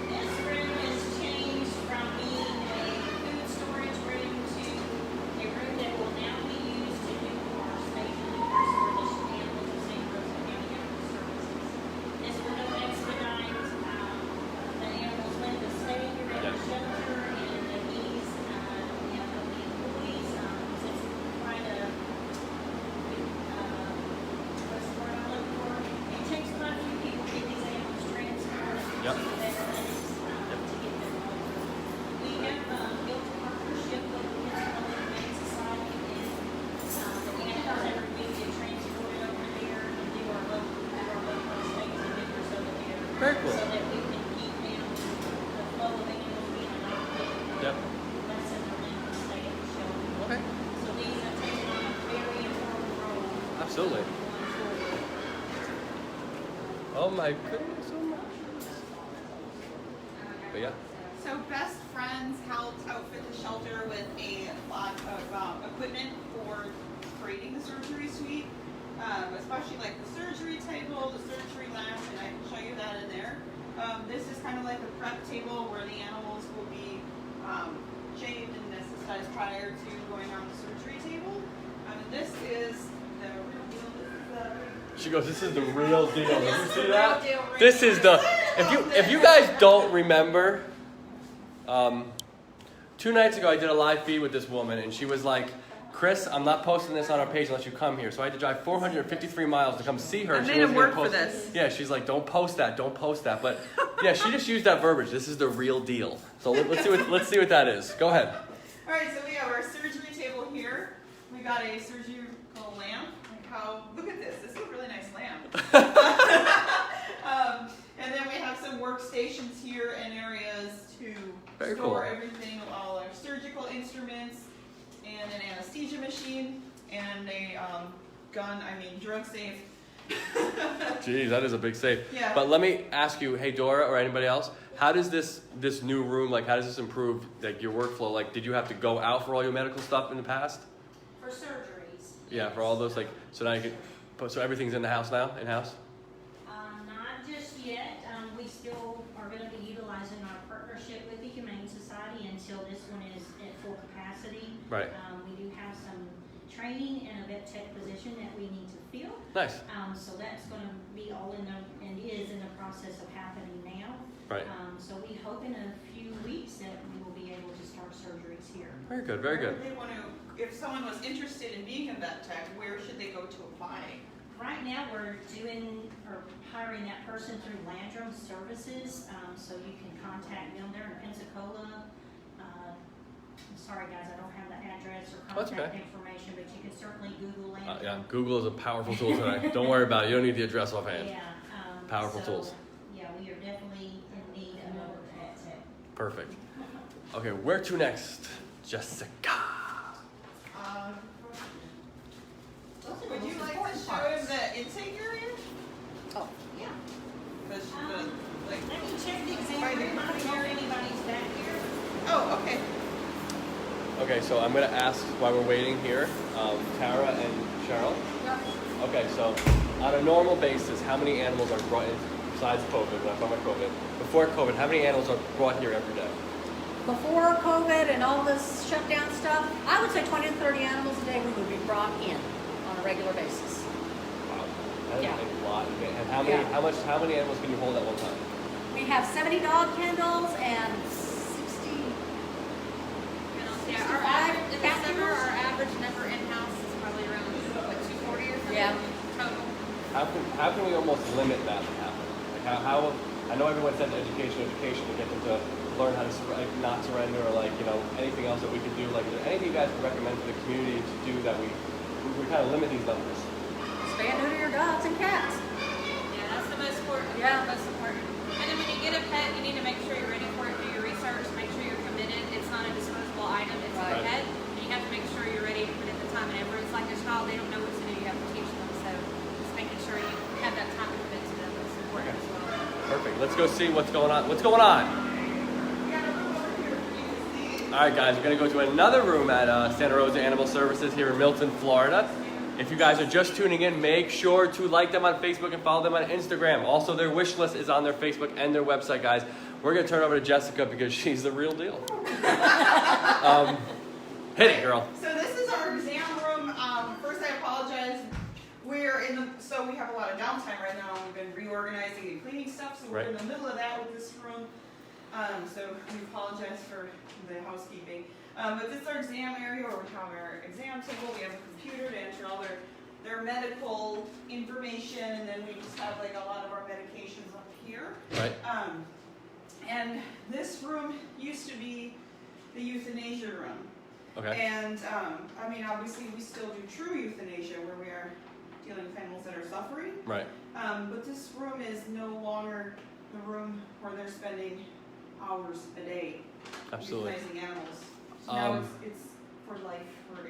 Speaker 3: This room has changed from being a food storage room to a room that will now be used to do our station and our service animals of Santa Rosa County Animal Services. This will help expedite the animals when to stay here at the shelter and the ease, the employees, since it's quite a what's the word I'm looking for? It takes quite a few people to get these animals transferred
Speaker 1: Yeah.
Speaker 3: less than the length of stay at the shelter.
Speaker 1: Okay.
Speaker 3: So these are taking on a very important role.
Speaker 1: Absolutely.
Speaker 3: Going forward.
Speaker 1: Oh my goodness. Oh my goodness. But yeah.
Speaker 2: So Best Friends helped outfit the shelter with a lot of equipment for creating the surgery suite, especially like the surgery table, the surgery lamp, and I can show you that in there. This is kind of like a prep table where the animals will be shaved and anesthetized prior to going on the surgery table. This is the real deal.
Speaker 1: She goes, this is the real deal. Did you see
Speaker 2: real
Speaker 1: that?
Speaker 2: deal right
Speaker 1: This is the,
Speaker 2: here.
Speaker 1: if you guys don't remember, 2 nights ago I did a live feed with this woman and she was like, Kris, I'm not posting this on our page unless you come here. So I had to drive 453 miles to come see her.
Speaker 2: I
Speaker 1: She
Speaker 2: made him
Speaker 1: wasn't gonna
Speaker 2: work for
Speaker 1: post-
Speaker 2: this.
Speaker 1: Yeah, she's like, don't post that. But yeah, she just used that verbiage. This is the real deal. So let's see what that is. Go ahead.
Speaker 2: All right, so we have our surgery table here. We got a surgical lamp. Look at this. This is a really nice lamp. And then we have some workstations here and areas to
Speaker 1: Very
Speaker 2: store
Speaker 1: cool.
Speaker 2: everything, all our surgical instruments, and an anesthesia machine, and a drug safe.
Speaker 1: Geez, that is a big save.
Speaker 2: Yeah.
Speaker 1: But let me ask you, hey Dora or anybody else, how does this new room, like how does this improve like your workflow? Like did you have to go out for all your medical stuff in the past?
Speaker 3: For surgeries.
Speaker 1: Yeah, for all those like, so now you can, so everything's in the house now, in-house?
Speaker 3: Not just yet. We still are going to be utilizing our partnership with the Humane Society until this one is at full capacity.
Speaker 1: Right.
Speaker 3: We do have some training and a vet tech position that we need to fill.
Speaker 1: Nice.
Speaker 3: So that's going to be all and is in the process of happening now.
Speaker 1: Right.
Speaker 3: So we hope in a few weeks that we will be able to start surgeries here.
Speaker 1: Very good, very good.
Speaker 2: Where would they want to, if someone was interested in being a vet tech, where should they go to apply?
Speaker 3: Right now, we're hiring that person through Landrum Services, so you can contact them. They're in Pensacola. I'm sorry, guys, I don't have the address or
Speaker 1: That's
Speaker 3: contact
Speaker 1: okay.
Speaker 3: information, but you can certainly Google Landrum.
Speaker 1: Yeah, Google is a powerful tool today. Don't worry about it. You don't need the address offhand.
Speaker 3: Yeah.
Speaker 1: Powerful
Speaker 3: so,
Speaker 1: tools.
Speaker 3: Yeah, we are definitely in need of another vet tech.
Speaker 1: Perfect. Okay, where to next? Jessica.
Speaker 2: Would you like to show him the intake area?
Speaker 5: Oh,
Speaker 3: Yeah.
Speaker 2: Let
Speaker 3: Let me check the exam room. I don't know if anybody's back here.
Speaker 2: Oh, okay.
Speaker 1: Okay, so I'm gonna ask while we're waiting here, Tara and Cheryl. Okay, so on a normal basis, how many animals are brought in, besides COVID, when I talk about COVID, before COVID, how many animals are brought here every day?
Speaker 5: before COVID and all this shutdown stuff, I would say 20 to 30 animals a day we would be brought in on a regular basis.
Speaker 1: Wow, that is
Speaker 5: Yeah.
Speaker 1: a lot. And how
Speaker 5: Yeah.
Speaker 1: how many animals can you hold at one time?
Speaker 5: We have 70 dog kennels and 60.
Speaker 4: Yeah, our average, in the summer, our average number in-house is probably around, what, 240 or something?
Speaker 5: Yeah.
Speaker 4: Total.
Speaker 1: How can we almost limit that from happening? Like how I know everyone says education to get them to learn how to not surrender or anything else that we could do. Like is there anything you guys would recommend for the community to do that we kind of limit these numbers?
Speaker 5: Spay and neuter your dogs and cats.
Speaker 4: Yeah, that's the most important.
Speaker 5: Yeah.
Speaker 4: Most important. And then when you get a pet, you need to make sure you're ready for it. Do your research. Make sure you're committed. It's not a disposable item. It's
Speaker 5: Right.
Speaker 4: a pet, and you have to make sure you're ready to put in the time and effort. It's like a child; they don't know what to do. You have to teach them. So just making sure you have that time to commit to them is important as well.
Speaker 1: Perfect. Let's go see what's going on. What's going on? All right, guys, we're going to go to another room at Santa Rosa Animal Services here in Milton, Florida. If you guys are just tuning in, make sure to like them on Facebook and follow them on Instagram. Also, their wish list is on their Facebook and their website, guys. We're going to turn it over to Jessica because she's the real deal. Hit it, girl.
Speaker 2: So this is our exam room. First, I apologize. So we have a lot of downtime right now. We've been reorganizing and cleaning stuff, so we're in the middle of that with this room. So we apologize for the housekeeping. But this is our exam area where we have our exam table. We have a computer to enter all their medical information, and then we just have a lot of our medications up here.
Speaker 1: Right.
Speaker 2: And this room used to be the euthanasia room.
Speaker 1: Okay.
Speaker 2: And obviously we still do true euthanasia where we are dealing with animals that are suffering.
Speaker 1: Right.
Speaker 2: But this room is no longer the room where they're spending hours a day
Speaker 1: Absolutely.
Speaker 2: euthanizing animals. So now
Speaker 1: Um,
Speaker 2: it's for life, for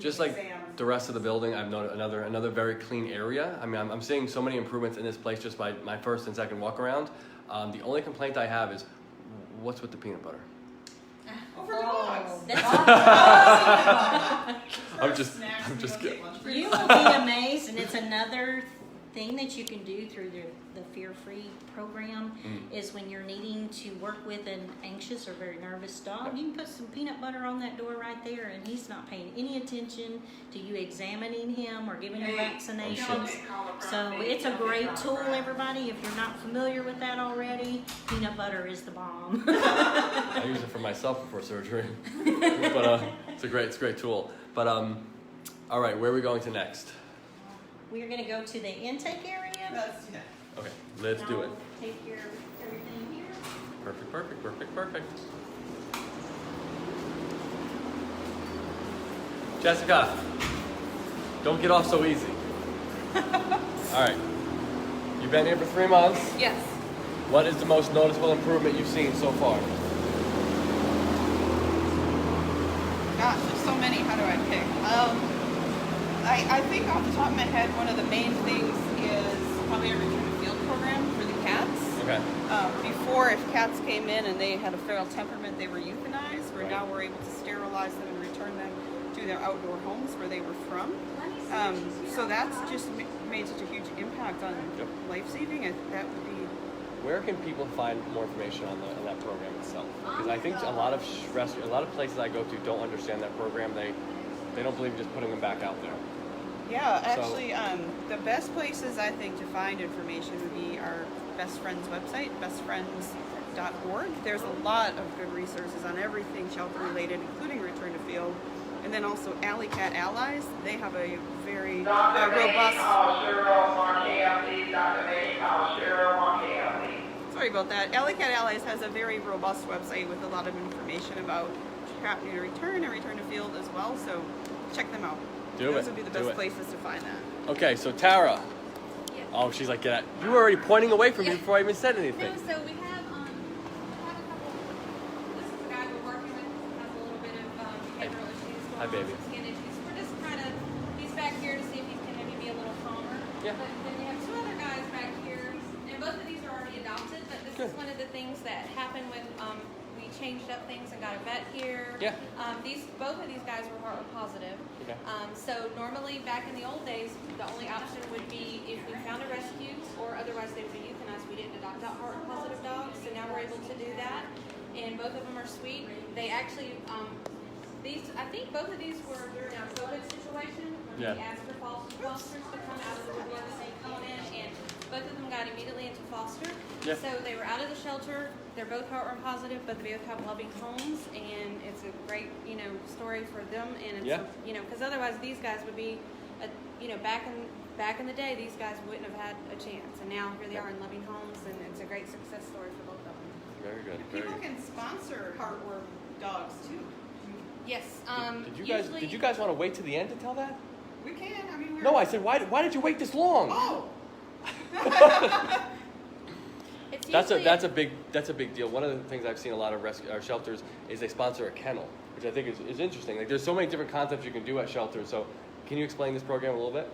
Speaker 1: Just like
Speaker 2: exams.
Speaker 1: the rest of the building, I've noted another very clean area. I mean, I'm seeing so many improvements in this place just by my first and second walk around. The only complaint I have is, what's with the peanut butter?
Speaker 2: Oh, for dogs.
Speaker 1: I'm just kidding.
Speaker 3: You will be amazed, and it's another thing that you can do through the Fear-Free program is when you're needing to work with an anxious or very nervous dog, you can put some peanut butter on that door right there, and he's not paying any attention to you examining him or giving him vaccinations. So it's a great tool, everybody. If you're not familiar with that already, peanut butter is the bomb.
Speaker 1: I use it for myself before surgery, but it's a great tool. But all right, where are we going to next?
Speaker 3: We're going to go to the intake area.
Speaker 2: Let's do that.
Speaker 1: Okay, let's do it.
Speaker 3: I'll take care of everything here.
Speaker 1: Perfect. Jessica, don't get off so easy. All right, you've been here for 3 months.
Speaker 7: Yes.
Speaker 1: What is the most noticeable improvement you've seen so far?
Speaker 7: Gosh, there's so many. How do I pick? I think off the top of my head, one of the main things is probably a return to field program for the cats.
Speaker 1: Okay.
Speaker 7: Before, if cats came in and they had a feral temperament, they were euthanized. Where
Speaker 1: Right.
Speaker 7: now we're able to sterilize them and return them to their outdoor homes where they were from. So that's just made such a huge impact on
Speaker 1: Yep.
Speaker 7: life saving. That would be.
Speaker 1: Where can people find more information on that program itself? Because I think a lot of places I go to don't understand that program. They don't believe in just putting them back out there.
Speaker 7: Yeah,
Speaker 1: So-
Speaker 7: actually, the best places I think to find information would be our Best Friends website, bestfriends.org. There's a lot of good resources on everything shelter related, including return to field. And then also Alley Cat Allies. They have a very robust. Sorry about that. Alley Cat Allies has a very robust website with a lot of information about trap, neuter, return, and return to field as well. So check them out. Those would be the best places to find that.
Speaker 1: Okay, so Tara.
Speaker 4: Yes.
Speaker 1: Oh, she's like, yeah. You were already pointing away from me before I even said anything.
Speaker 4: No, so we have a couple. This is a guy we're working with who has a little bit of behavioral issues going
Speaker 1: Hi,
Speaker 4: on,
Speaker 1: baby.
Speaker 4: some skin issues. We're just trying to. He's back here to see if he can maybe be a little calmer.
Speaker 1: Yeah.
Speaker 4: But then we have two other guys back here, and both of these are already adopted. But this is one of the things that happened when we changed up things and got a vet here.
Speaker 1: Yeah.
Speaker 4: Both of these guys were heart positive.
Speaker 1: Okay.
Speaker 4: So normally back in the old days, the only option would be if we found a rescue, or otherwise they would be euthanized. We didn't adopt out heart positive dogs, so now we're able to do that. And both of them are sweet. They actually, I think both of these were during our COVID situation when
Speaker 1: Yeah.
Speaker 4: we asked for fosters to come out of the woodwork and come in, and both of them got immediately into foster.
Speaker 1: Yeah.
Speaker 4: So they were out of the shelter. They're both heartworm positive, but they both have loving homes, and it's a great, story for them. And it's,
Speaker 1: Yeah.
Speaker 4: because otherwise these guys would be, back in the day, these guys wouldn't have had a chance. And now here they are in loving homes, and it's a great success story for both of them.
Speaker 1: Very good. Very
Speaker 2: People
Speaker 1: good.
Speaker 2: can sponsor heartworm dogs too.
Speaker 4: Yes.
Speaker 1: Did you guys want to wait to the end to tell that?
Speaker 2: We can. I mean, we're.
Speaker 1: No, I said why did you wait this long?
Speaker 2: Oh.
Speaker 4: It's
Speaker 1: That's
Speaker 4: usually
Speaker 1: a big deal. One of the things I've seen a lot of shelters is they sponsor a kennel, which I think is interesting. Like there's so many different concepts you can do at shelters. So can you explain this program a little bit?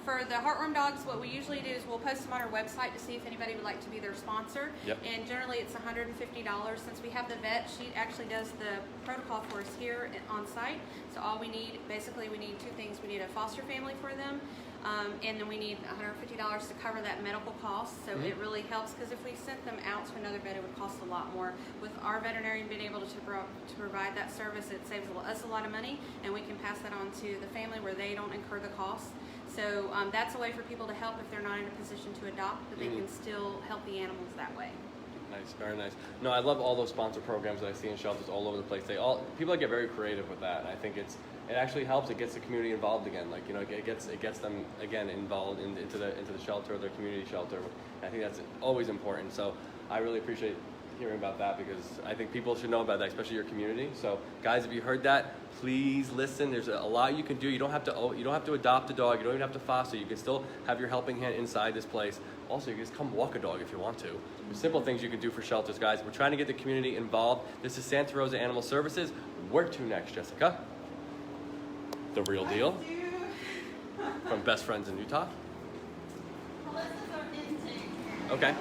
Speaker 4: For the heartworm dogs, what we usually do is we'll post them on our website to see if anybody would like to be their sponsor.
Speaker 1: Yep.
Speaker 4: And generally it's $150. Since we have the vet, she actually does the protocol for us here on site. So all we need two things. We need a foster family for them, and then we need $150 to cover that medical cost. So it really helps, because if we sent them out to another vet, it would cost a lot more. With our veterinarian being able to provide that service, it saves us a lot of money, and we can pass that on to the family where they don't incur the cost. So that's a way for people to help if they're not in a position to adopt, but they can still help the animals that way.
Speaker 1: Nice, very nice. No, I love all those sponsor programs that I see in shelters all over the place. People get very creative with that, and I think it actually helps. It gets the community involved again. Like it gets them again involved into the shelter, their community shelter. I think that's always important. So I really appreciate hearing about that because I think people should know about that, especially your community. So, guys, if you heard that, please listen. There's a lot you can do. You don't have to adopt a dog. You don't even have to foster. You can still have your helping hand inside this place. Also, you can just come walk a dog if you want to. There's simple things you can do for shelters, guys. We're trying to get the community involved. This is Santa Rosa Animal Services. Where to next, Jessica? The real deal. From Best Friends in Utah.
Speaker 2: Well, this is our intake.
Speaker 1: Okay.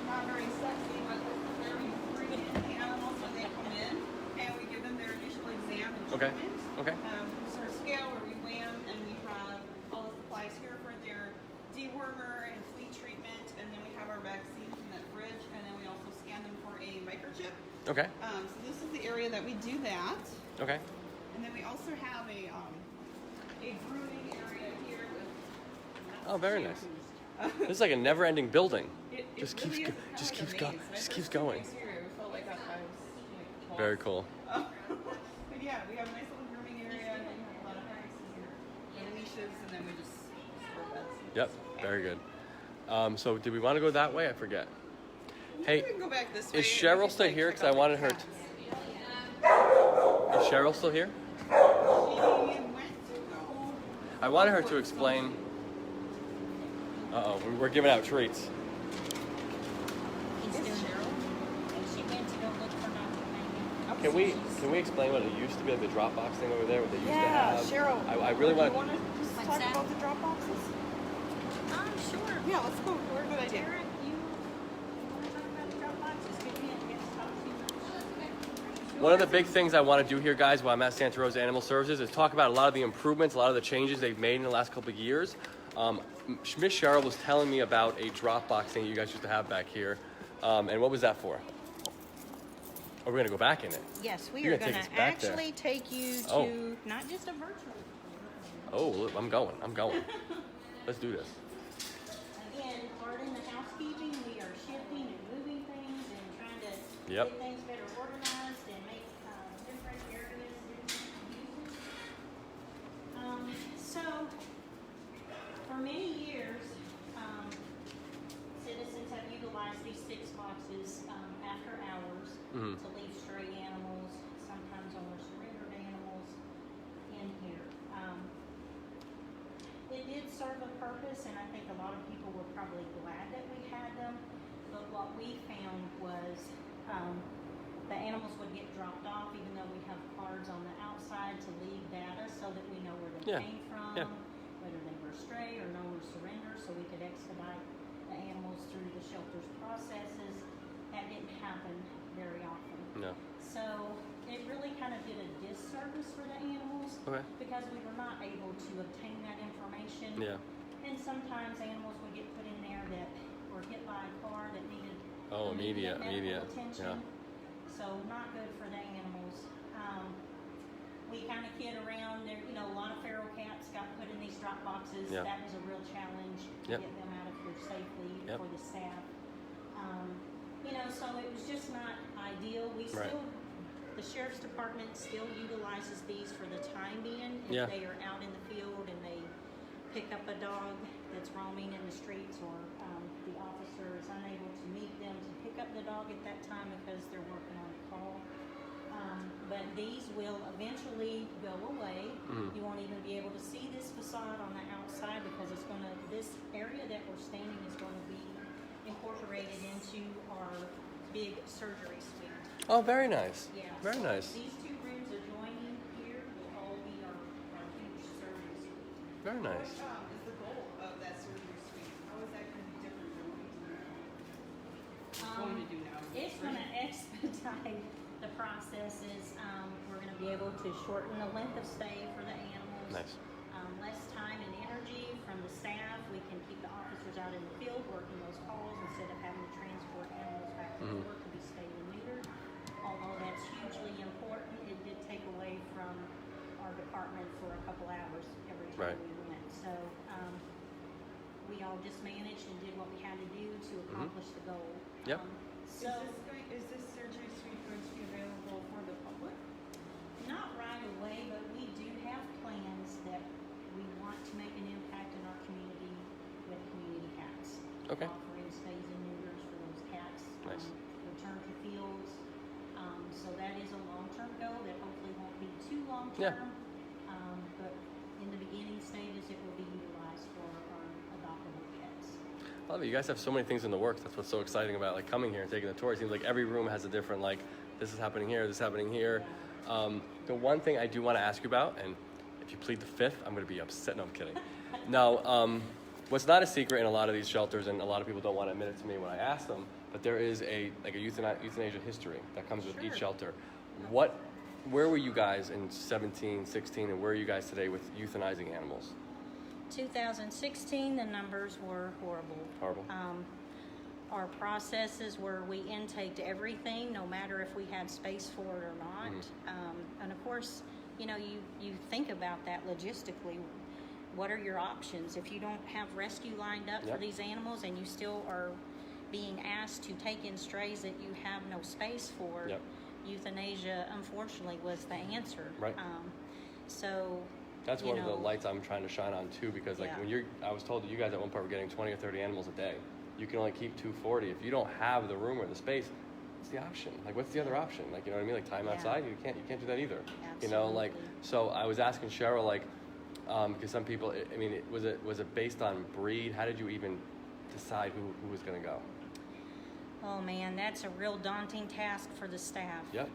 Speaker 2: Not very sexy, but this is where we bring in the animals when they come in, and we give them their initial exam and
Speaker 1: Okay.
Speaker 2: treatment.
Speaker 1: Okay.
Speaker 2: This is our scale where we weigh them, and we have all the supplies here for their dewormer and flea treatment, and then we have our vaccines in that fridge, and then we also scan them for a microchip.
Speaker 1: Okay.
Speaker 2: So this is the area that we do that,
Speaker 1: Okay.
Speaker 2: and then we also have a grooming area here with.
Speaker 1: Oh, very nice. This is like a never-ending building.
Speaker 2: It
Speaker 1: Just
Speaker 2: really
Speaker 1: keeps
Speaker 2: is
Speaker 1: go-
Speaker 2: kind of
Speaker 1: just
Speaker 2: like
Speaker 1: keeps
Speaker 2: a
Speaker 1: go-
Speaker 2: maze. My
Speaker 1: just
Speaker 2: first
Speaker 1: keeps
Speaker 2: 2
Speaker 1: going.
Speaker 2: days here, it felt like I was like,
Speaker 1: Very cool.
Speaker 2: But yeah, we have a nice little grooming area, and then we have a lot of harnesses here, and leashes, and then we just store beds.
Speaker 1: Yep. Very good. So, did we want to go that way? I forget. Hey,
Speaker 2: We can go back this way.
Speaker 1: is
Speaker 2: and
Speaker 1: Cheryl
Speaker 2: just,
Speaker 1: still
Speaker 2: like,
Speaker 1: here?
Speaker 2: check
Speaker 1: Because I
Speaker 2: out the
Speaker 1: wanted her.
Speaker 2: cats.
Speaker 1: Is Cheryl still here?
Speaker 2: She went to go.
Speaker 1: I wanted her to explain. Uh-oh, we're giving out treats.
Speaker 3: He's doing and she went to go look for Dr. Megan.
Speaker 1: Can we explain what it used to be, like the Dropbox thing over there, what they used to
Speaker 7: Yeah,
Speaker 1: have?
Speaker 7: Cheryl.
Speaker 1: I really
Speaker 7: do
Speaker 1: want.
Speaker 7: you want to just
Speaker 3: What's
Speaker 7: talk
Speaker 3: that?
Speaker 7: about the drop boxes?
Speaker 3: Sure.
Speaker 7: Yeah, let's go. We're a good idea.
Speaker 3: Derek, you want to talk about the drop boxes? Good man, yes, talk to you.
Speaker 1: One of the big things I want to do here, guys, while I'm at Santa Rosa Animal Services, is talk about a lot of the improvements, a lot of the changes they've made in the last couple of years. Miss Cheryl was telling me about a Dropbox thing you guys used to have back here. And what was that for? Are we going to go back in it?
Speaker 3: Yes, we
Speaker 1: You're
Speaker 3: are
Speaker 1: gonna
Speaker 3: going
Speaker 1: take
Speaker 3: to
Speaker 1: us back there.
Speaker 3: actually take you to
Speaker 1: Oh.
Speaker 3: not just a virtual.
Speaker 1: Oh, look, I'm going. Let's do this.
Speaker 3: Again, part in the housekeeping, we are shifting and moving things and trying to
Speaker 1: Yep.
Speaker 3: get things better organized and make different areas different uses. So, for many years, citizens have utilized these 6 boxes after hours
Speaker 1: Mhm.
Speaker 3: to leave stray animals, sometimes owner surrendered animals in here. It did serve a purpose, and I think a lot of people were probably glad that we had them. But what we found was the animals would get dropped off, even though we have cards on the outside to leave data so that we know where they
Speaker 1: Yeah.
Speaker 3: came from,
Speaker 1: Yeah.
Speaker 3: whether they were stray or no or surrender, so we could expedite the animals through the shelter's processes. That didn't happen very often.
Speaker 1: No.
Speaker 3: So it really kind of did a disservice for the animals
Speaker 1: Okay.
Speaker 3: because we were not able to obtain that information.
Speaker 1: Yeah.
Speaker 3: And sometimes animals would get put in there that were hit by a car that needed
Speaker 1: Oh, immediate.
Speaker 3: medical attention.
Speaker 1: Yeah.
Speaker 3: So not good for the animals. We kind of kid around there. You know, a lot of feral cats got put in these drop boxes.
Speaker 1: Yeah.
Speaker 3: That was a real challenge to
Speaker 1: Yep.
Speaker 3: get them out of here safely
Speaker 1: Yep.
Speaker 3: for the staff. You know, so it was just not ideal. We
Speaker 1: Right.
Speaker 3: still, the sheriff's department still utilizes these for the time being. If
Speaker 1: Yeah.
Speaker 3: they are out in the field and they pick up a dog that's roaming in the streets, or the officer is unable to meet them to pick up the dog at that time because they're working on a call. But these will eventually go away.
Speaker 1: Mhm.
Speaker 3: You won't even be able to see this facade on the outside because it's going to, this area that we're standing is going to be incorporated into our big surgery suite.
Speaker 1: Oh, very nice.
Speaker 3: Yeah.
Speaker 1: Very
Speaker 3: so
Speaker 1: nice.
Speaker 3: These 2 rooms adjoining here will all be our huge surgery suite.
Speaker 1: Very nice.
Speaker 2: What is the goal of that surgery suite? How is that going to be different than what we do now? Going to do now?
Speaker 3: It's going to expedite the processes. We're going to be able to shorten the length of stay for the animals.
Speaker 1: Nice.
Speaker 3: Less time and energy from the staff. We can keep the officers out in the field working those calls instead of having to transport animals back to
Speaker 1: Mhm.
Speaker 3: work to be spayed and neutered. Although that's hugely important, it did take away from our department for a couple hours every time
Speaker 1: Right.
Speaker 3: we went. So we all just managed and did what we had to do to accomplish the goal.
Speaker 1: Yep.
Speaker 3: So
Speaker 2: Is this surgery suite going to be available for the public?
Speaker 3: not right away, but we do have plans that we want to make an impact in our community with community cats.
Speaker 1: Okay.
Speaker 3: Offering stays and neuters for those cats
Speaker 1: Yeah.
Speaker 3: term. But in the beginning stages, it will be utilized for our adoptable pets.
Speaker 1: I love it. You guys have so many things in the works. That's what's so exciting about like coming here and taking the tour. It seems like every room has a different like, this is happening here, this is happening here. The one thing I do want to ask you about, and if you plead the fifth, I'm going to be upset. No, I'm kidding. No, what's not a secret in a lot of these shelters, and a lot of people don't want to admit it to me when I ask them, but there is a euthanasia history that comes with each shelter. Where were you guys in 17, 16, and where are you guys today with euthanizing animals?
Speaker 3: 2016, the numbers were horrible.
Speaker 1: Horrible.
Speaker 3: Our processes were we intaked everything, no matter if we had space for it or not. And of course, you know, you think about that logistically. What are your options if you don't have rescue lined up for these animals, and you still are being asked to take in strays that you have no space for? Euthanasia, unfortunately, was the answer.
Speaker 1: Right.
Speaker 3: So
Speaker 1: that's one of the lights I'm trying to shine on too, because like I was told that you guys at one point were getting 20 or 30 animals a day. You can only keep 240. If you don't have the room or the space, what's the option? Like, what's the other option? Like, you know what I mean? Like, time outside, you can't do that either.
Speaker 3: Absolutely.
Speaker 1: You know, like, so I was asking Cheryl, like, because some people, I mean, was it based on breed? How did you even decide who was going to go?
Speaker 3: Oh man, that's a real daunting task for the staff.
Speaker 1: Yep.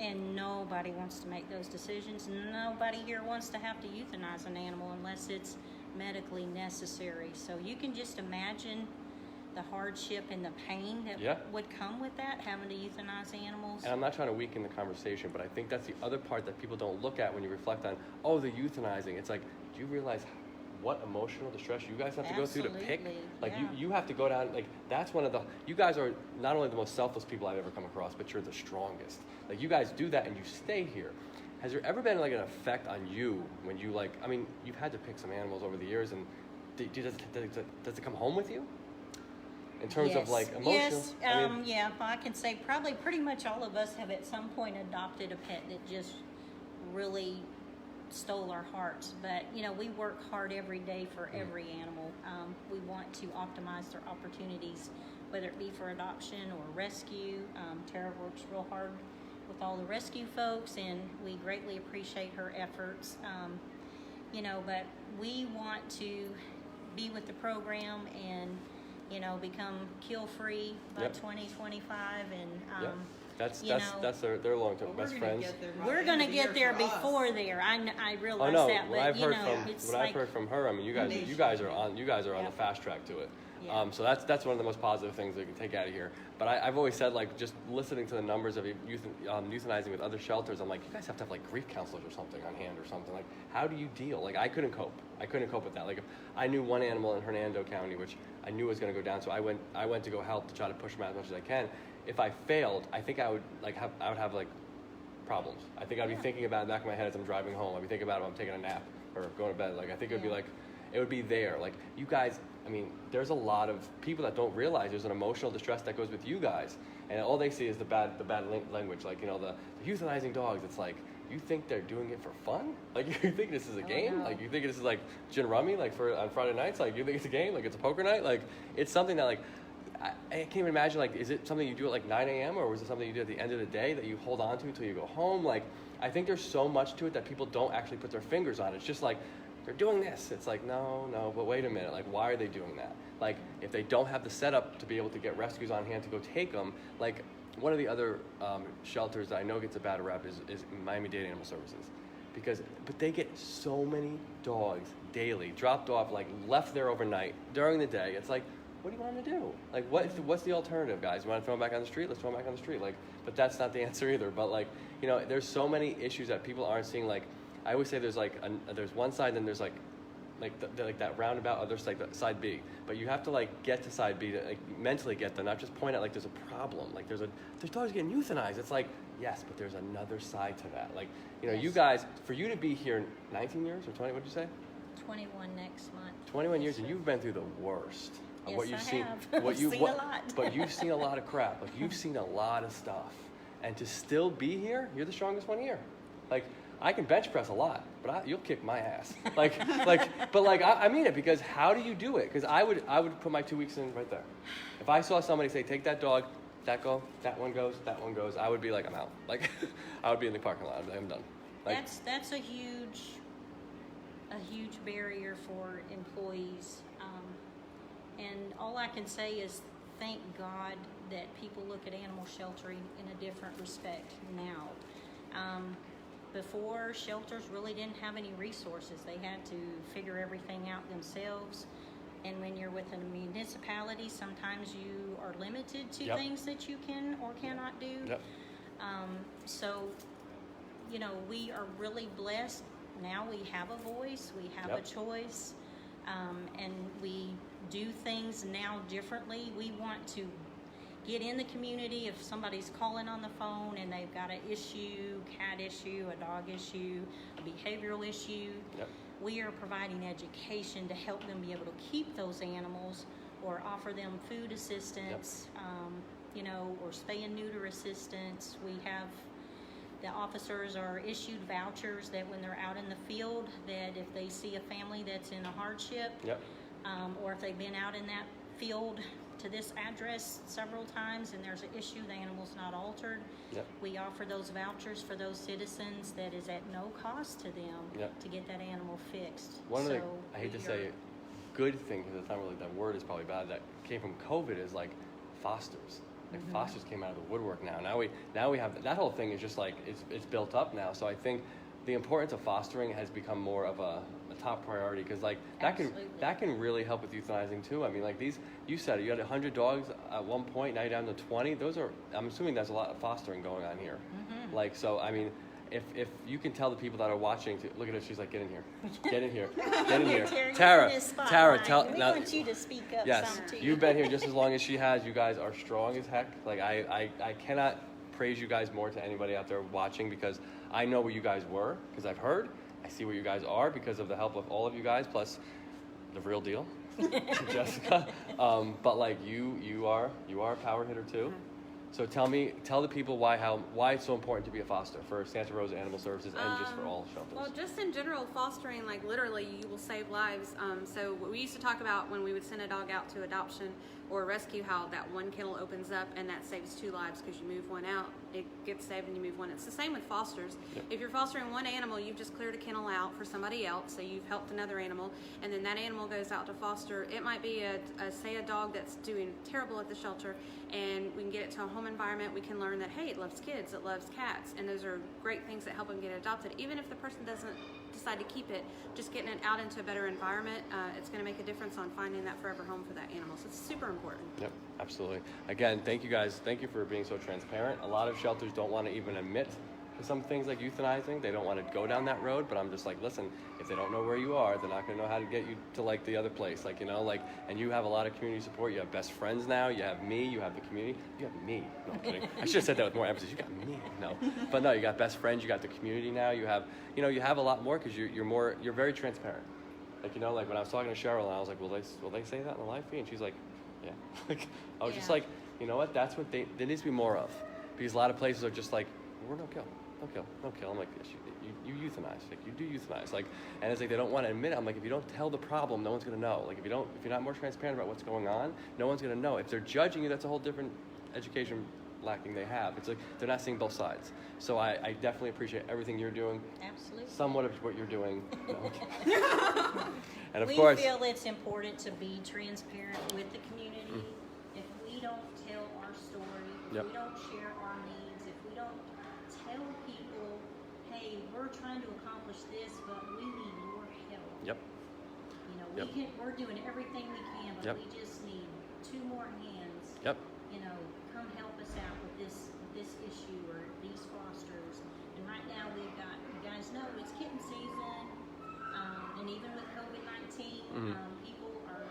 Speaker 3: And nobody wants to make those decisions. Nobody here wants to have to euthanize an animal unless it's medically necessary. So you can just imagine the hardship and the pain that would come with that, having to euthanize animals.
Speaker 1: And I'm not trying to weaken the conversation, but I think that's the other part that people don't look at when you reflect on, oh, the euthanizing. It's like, do you realize what emotional distress you guys have to go through to pick? Like, you have to go down, like, that's one of the, you guys are not only the most selfless people I've ever come across, but you're the strongest. Like, you guys do that and you stay here. Has there ever been, like, an effect on you when you, like, I mean, you've had to pick some animals over the years, and does it come home with you? In terms of like emotional?
Speaker 3: Yes, I can say probably pretty much all of us have at some point adopted a pet that just really stole our hearts. But you know, we work hard every day for every animal. We want to optimize their opportunities, whether it be for adoption or rescue. Tara works real hard with all the rescue folks, and we greatly appreciate her efforts. You know, but we want to be with the program and become kill-free by 2025, and that's their long-term best friends.
Speaker 2: We're
Speaker 3: going to get there before there. I realize that, but
Speaker 1: I've heard from her, I mean, you guys are on the fast track to it. So that's one of the most positive things that you can take out of here. But I've always said, like, just listening to the numbers of euthanizing with other shelters, I'm like, you guys have to have like grief counselors or something on hand or something. Like, how do you deal? Like, I couldn't cope with that. Like, if I knew one animal in Hernando County, which I knew was going to go down, so I went to go help to try to push them out as much as I can. If I failed, I think I would have like problems. I think I'd be thinking about it in the back of my head as I'm driving home. I'd be thinking about it when I'm taking a nap or going to bed. Like, I think it would be like, it would be there. Like, you guys, I mean, there's a lot of people that don't realize there's an emotional distress that goes with you guys, and all they see is the bad language. Like, the euthanizing dogs. It's like, you think they're doing it for fun? Like, you think this is a game?
Speaker 3: No.
Speaker 1: Like, you think this is like gin rummy, like on Friday nights? Like, you think it's a game? Like, it's a poker night? Like, it's something that, like, I can't even imagine, like, is it something you do at like 9 a.m. or was it something you do at the end of the day that you hold on to until you go home? Like, I think there's so much to it that people don't actually put their fingers on. It's just like, they're doing this. It's like, no, but wait a minute. Like, why are they doing that? Like, if they don't have the setup to be able to get rescues on hand to go take them, like, one of the other shelters that I know gets a bad rep is Miami-Dade Animal Services. But they get so many dogs daily, dropped off, like, left there overnight, during the day. It's like, what do you want to do? Like, what's the alternative, guys? You want to throw them back on the street? Let's throw them back on the street. Like, but that's not the answer either. But, like, there's so many issues that people aren't seeing. Like, I always say there's there's one side, then there's like that roundabout other side, side B. But you have to like get to side B to like mentally get there, not just point out like there's a problem. Like there's dogs getting euthanized. It's like, yes, but there's another side to that. Like, you guys, for you to be here 19 years or 20, what'd you say?
Speaker 3: 21 next month.
Speaker 1: 21 years, and you've been through the worst.
Speaker 3: Yes,
Speaker 1: What you've
Speaker 3: I
Speaker 1: seen,
Speaker 3: have.
Speaker 1: what
Speaker 3: I've
Speaker 1: you
Speaker 3: seen
Speaker 1: what,
Speaker 3: a lot.
Speaker 1: But you've seen a lot of crap. Like, you've seen a lot of stuff, and to still be here, you're the strongest one here. Like, I can bench press a lot, but you'll kick my ass. I mean it, because how do you do it? Because I would put my 2 weeks in right there. If I saw somebody say, take that dog, that one goes, I would be like, I'm out. Like, I would be in the parking lot. I'm done. Like,
Speaker 3: That's a huge barrier for employees. And all I can say is thank God that people look at animal sheltering in a different respect now. Before, shelters really didn't have any resources. They had to figure everything out themselves. And when you're with a municipality, sometimes you are limited to
Speaker 1: Yep.
Speaker 3: things that you can or cannot do.
Speaker 1: Yep.
Speaker 3: So, you know, we are really blessed. Now we have a voice, we have
Speaker 1: Yep.
Speaker 3: a choice, and we do things now differently. We want to get in the community. If somebody's calling on the phone and they've got an issue, cat issue, a dog issue, a behavioral issue,
Speaker 1: Yep.
Speaker 3: we are providing education to help them be able to keep those animals or offer them food assistance, you know, or spay and neuter assistance. We have, the officers are issued vouchers that when they're out in the field, that if they see a family that's in a hardship,
Speaker 1: Yep.
Speaker 3: or if they've been out in that field to this address several times and there's an issue, the animal's not altered,
Speaker 1: Yep.
Speaker 3: we offer those vouchers for those citizens that is at no cost to them
Speaker 1: Yep.
Speaker 3: to get that animal fixed.
Speaker 1: One of the,
Speaker 3: So
Speaker 1: I hate to
Speaker 3: we
Speaker 1: say
Speaker 3: are-
Speaker 1: it, good thing, because it's not really, that word is probably bad, that came from COVID is like fosters. Like fosters came out of the woodwork now. Now we have, that whole thing is just like, it's built up now. So I think the importance of fostering has become more of a top priority, because like
Speaker 3: Absolutely.
Speaker 1: that can really help with euthanizing too. I mean, like these, you said it, you had 100 dogs at one point, now you're down to 20. Those are, I'm assuming there's a lot of fostering going on here. Like, so I mean, if you can tell the people that are watching to look at her, she's like, get in here, get in here, get in here. Tara, tell
Speaker 3: we
Speaker 1: now.
Speaker 3: want you to speak up
Speaker 1: Yes,
Speaker 3: some too.
Speaker 1: you've been here just as long as she has. You guys are strong as heck. Like I cannot praise you guys more to anybody out there watching, because I know where you guys were, because I've heard. I see where you guys are because of the help of all of you guys, plus the real deal, Jessica. But like you are a power hitter too. So tell the people why it's so important to be a foster for Santa Rosa Animal Services and just for all shelters.
Speaker 4: Well, just in general, fostering, like literally, you will save lives. So we used to talk about when we would send a dog out to adoption or rescue, how that one kennel opens up and that saves 2 lives, because you move one out, it gets saved, and you move one. It's the same with fosters.
Speaker 1: Yep.
Speaker 4: If you're fostering one animal, you've just cleared a kennel out for somebody else, so you've helped another animal, and then that animal goes out to foster. It might be say a dog that's doing terrible at the shelter, and we can get it to a home environment. We can learn that, hey, it loves kids, it loves cats, and those are great things that help them get adopted. Even if the person doesn't decide to keep it, just getting it out into a better environment, it's going to make a difference on finding that forever home for that animal. So it's super important.
Speaker 1: Yep, absolutely. Again, thank you guys. Thank you for being so transparent. A lot of shelters don't want to even admit to some things like euthanizing. They don't want to go down that road, but I'm just like, listen, if they don't know where you are, they're not going to know how to get you to like the other place. Like, you know, like, and you have a lot of community support. You have best friends now. You have me. You have the community. You have me. No, I'm kidding. I should have said that with more emphasis. You got me. No, but no, you got best friends. You got the community now. You have, you know, you have a lot more because you're very transparent. Like, you know, like when I was talking to Cheryl and I was like, will they say that in the live feed? And she's like, yeah. Like, I was just like, you know what? That's what there needs to be more of, because a lot of places are just like, we're no kill. I'm like, yes, you euthanize. Like, you do euthanize. Like, and it's like they don't want to admit it. I'm like, if you don't tell the problem, no one's gonna know. Like, if you're not more transparent about what's going on, no one's gonna know. If they're judging you, that's a whole different education lacking they have. It's like they're not seeing both sides. So I definitely appreciate everything you're doing.
Speaker 3: Absolutely.
Speaker 1: Somewhat of what you're doing. No. And of
Speaker 3: we
Speaker 1: course,
Speaker 3: feel it's important to be transparent with the community. If we don't tell our story, if
Speaker 1: Yep.
Speaker 3: we don't share our needs, if we don't tell people, hey, we're trying to accomplish this, but we need your help.
Speaker 1: Yep.
Speaker 3: You know,
Speaker 1: Yep.
Speaker 3: we're doing everything we can, but
Speaker 1: Yep.
Speaker 3: we just need 2 more hands.
Speaker 1: Yep.
Speaker 3: You know, come help us out with this issue or these fosters. And right now we've got, you guys know, it's kitten season, and even with COVID-19, people are,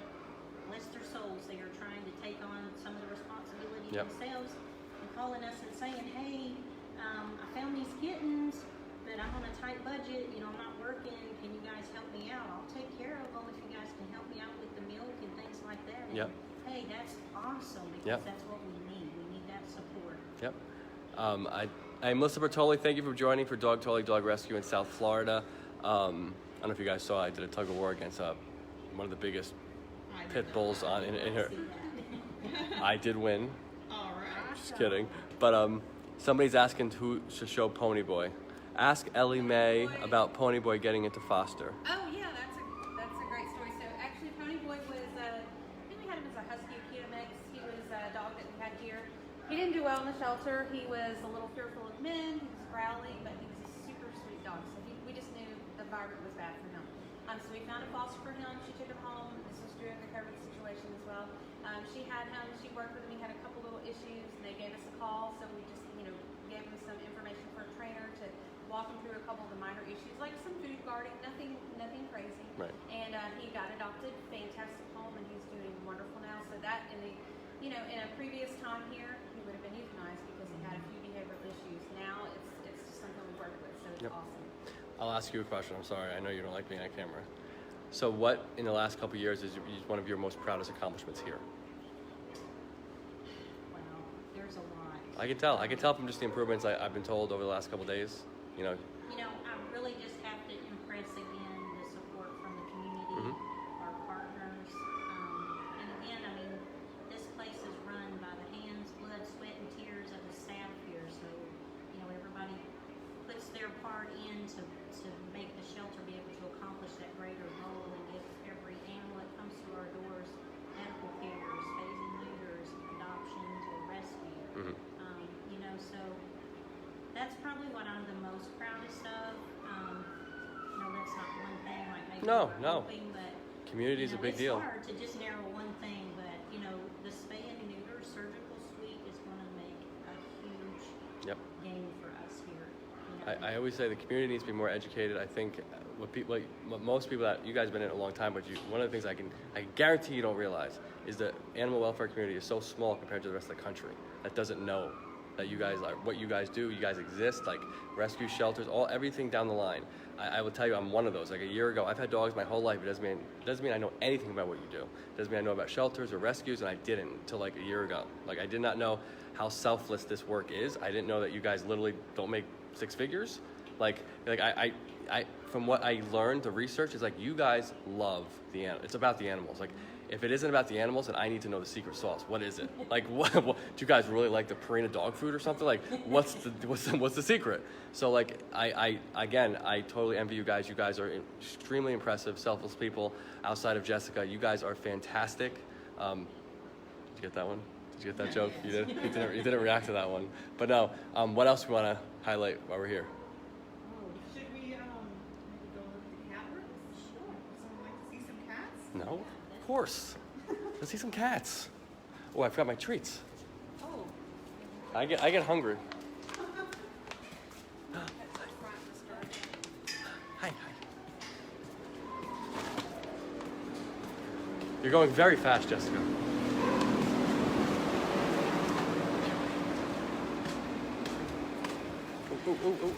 Speaker 3: bless their souls, they are trying to take on some of the responsibility
Speaker 1: Yep.
Speaker 3: themselves and calling us and saying, hey, I found these kittens, but I'm on a tight budget, you know, I'm not working, can you guys help me out? I'll take care of them if you guys can help me out with the milk and things like that. And,
Speaker 1: Yep.
Speaker 3: hey, that's awesome, because
Speaker 1: Yep.
Speaker 3: that's what we need. We need that support.
Speaker 1: Yep. I'm Melissa Bertoli. Thank you for joining for Dog Totally Dog Rescue in South Florida. I don't know if you guys saw, I did a tug of war against one of the biggest pit bulls in her. I did win.
Speaker 2: All right.
Speaker 1: Just kidding. But somebody's asking who should show Pony Boy. Ask Ellie Mae about Pony Boy getting into foster.
Speaker 4: Oh yeah, that's a great story. So actually, Pony Boy was I think we had him as a husky Akita mix. He was a dog that we had here. He didn't do well in the shelter. He was a little fearful of men. He was growly, but he was a super sweet dog. So we just knew the environment was bad for him. So we found a foster for him. She took him home. This was during the COVID situation as well. She had him. She worked with him. He had a couple little issues, and they gave us a call. So we just gave him some information for a trainer to walk him through a couple of the minor issues, like some food guarding, nothing crazy.
Speaker 1: Right.
Speaker 4: And he got adopted, fantastic home, and he's doing wonderful now. So that in a previous time here, he would have been euthanized because he had a few behavioral issues. Now it's just something we work with, so it's awesome.
Speaker 1: I'll ask you a question. I'm sorry. I know you don't like being on camera. So what in the last couple of years is one of your most proudest accomplishments here?
Speaker 3: Well, there's a lot.
Speaker 1: I can tell from just the improvements I've been told over the last couple of days.
Speaker 3: I really just have to impress again the support from the community, our partners. And again, this place is run by the hands, blood, sweat, and tears of the staff here. So, everybody puts their part in to make the shelter be able to accomplish that greater goal and give every animal that comes through our doors medical care, stays and neuters, adoptions, or rescue. So that's probably what I'm the most proudest of. That's not one thing like maybe hoping, but
Speaker 1: community is a big deal.
Speaker 3: It's hard to just narrow one thing, but the spay and neuter surgical suite is going to make a huge gain for us here.
Speaker 1: I always say the community needs to be more educated. I think what most people that you guys have been in it a long time, but one of the things I guarantee you don't realize is the animal welfare community is so small compared to the rest of the country that doesn't know that you guys are what you guys do. You guys exist, like rescue shelters, everything down the line. I will tell you, I'm one of those. Like a year ago, I've had dogs my whole life. It doesn't mean I know anything about what you do. It doesn't mean I know about shelters or rescues, and I didn't until like a year ago. Like I did not know how selfless this work is. I didn't know that you guys literally don't make six figures. Like I from what I learned, the research is like you guys love the animals. It's about the animals. Like if it isn't about the animals, then I need to know the secret sauce. What is it? Like what do you guys really like the Purina dog food or something? Like what's the secret? So like I totally envy you guys. You guys are extremely impressive, selfless people. Outside of Jessica, you guys are fantastic. Did you get that one? Did you get that joke? You did. You didn't react to that one. But no. What else we want to highlight while we're here?
Speaker 2: Should we maybe go look at the cat room? Sure. Would someone like to see some cats?
Speaker 1: No, of course. Let's see some cats. Oh, I forgot my treats.
Speaker 2: Oh.
Speaker 1: I get hungry. Hi. You're going very fast, Jessica. Ooh.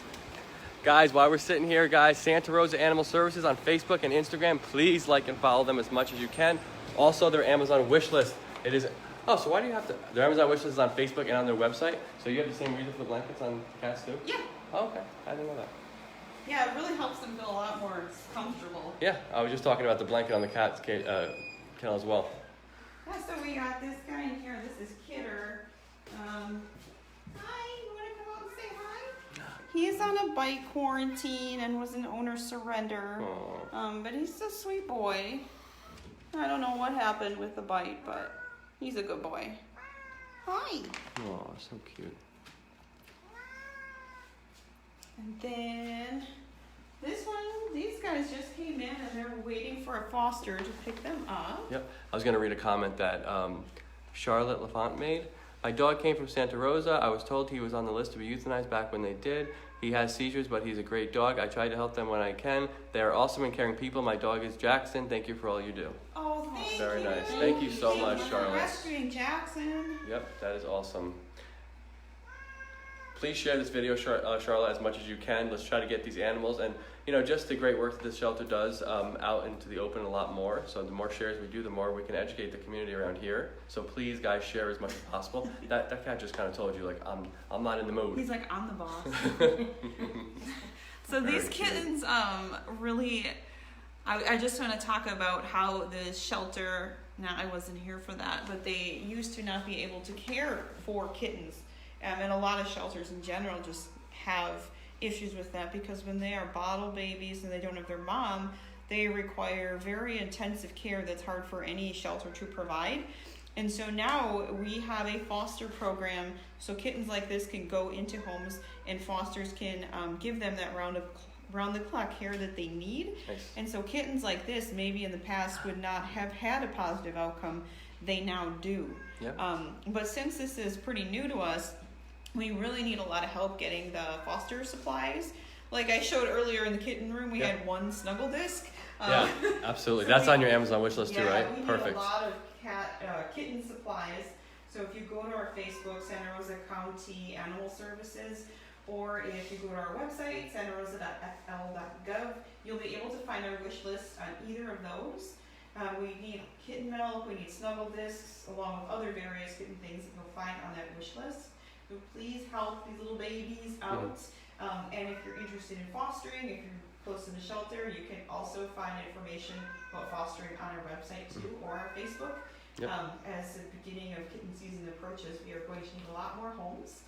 Speaker 1: Guys, while we're sitting here, Santa Rosa Animal Services on Facebook and Instagram. Please like and follow them as much as you can. Also, their Amazon wish list. So why do you have to? Their Amazon wish list is on Facebook and on their website. So you have the same reason for the blankets on cats too?
Speaker 2: Yeah.
Speaker 1: Oh, okay. I didn't know that.
Speaker 2: Yeah, it really helps them feel a lot more comfortable.
Speaker 1: Yeah, I was just talking about the blanket on the cat's kennel as well.
Speaker 2: Yeah, so we got this guy in here. This is Kidder. Hi, you want to come out and say hi? He's on a bite quarantine and was an owner surrender. But he's a sweet boy. I don't know what happened with the bite, but he's a good boy. Hi.
Speaker 1: Oh, so cute.
Speaker 2: And then this one, these guys just came in and they're waiting for a foster to pick them up.
Speaker 1: Yep. I was going to read a comment that Charlotte LaFont made. My dog came from Santa Rosa. I was told he was on the list to be euthanized back when they did. He has seizures, but he's a great dog. I try to help them when I can. They are awesome and caring people. My dog is Jackson. Thank you for all you do.
Speaker 2: Oh, thank you.
Speaker 1: Very nice. Thank you so much,
Speaker 2: for
Speaker 1: Charlotte.
Speaker 2: rescuing Jackson.
Speaker 1: Yep, that is awesome. Please share this video, Charlotte, as much as you can. Let's try to get these animals and, just the great work that this shelter does out into the open a lot more. So the more shares we do, the more we can educate the community around here. So please, guys, share as much as possible. That cat just kind of told you, like, I'm not in the mood.
Speaker 2: He's like, I'm the boss. So these kittens really, I just want to talk about how the shelter, now I wasn't here for that, but they used to not be able to care for kittens And a lot of shelters in general just have issues with that because when they are bottle babies and they don't have their mom, they require very intensive care that's hard for any shelter to provide. And so now we have a foster program, so kittens like this can go into homes and fosters can give them that round-the-clock care that they need.
Speaker 1: Nice.
Speaker 2: And so kittens like this maybe in the past would not have had a positive outcome. They now do.
Speaker 1: Yep.
Speaker 2: But since this is pretty new to us, we really need a lot of help getting the foster supplies. Like I showed earlier in the kitten room, we
Speaker 1: Yeah.
Speaker 2: had one snuggle disc.
Speaker 1: Yeah, absolutely.
Speaker 2: so
Speaker 1: That's
Speaker 2: we-
Speaker 1: on your Amazon wish list too,
Speaker 2: Yeah,
Speaker 1: right?
Speaker 2: we need
Speaker 1: Perfect.
Speaker 2: a lot of kitten supplies. So if you go to our Facebook, Santa Rosa County Animal Services, or if you go to our website, santarosa.fl.gov, you'll be able to find our wish list on either of those. We need kitten milk, we need snuggle discs, along with other various kitten things that you'll find on that wish list. So please help these little babies out. And if you're interested in fostering, if you're close to the shelter, you can also find information about fostering on our website too, or our Facebook.
Speaker 1: Yep.
Speaker 2: As the beginning of kitten season approaches, we are going to need a lot more homes.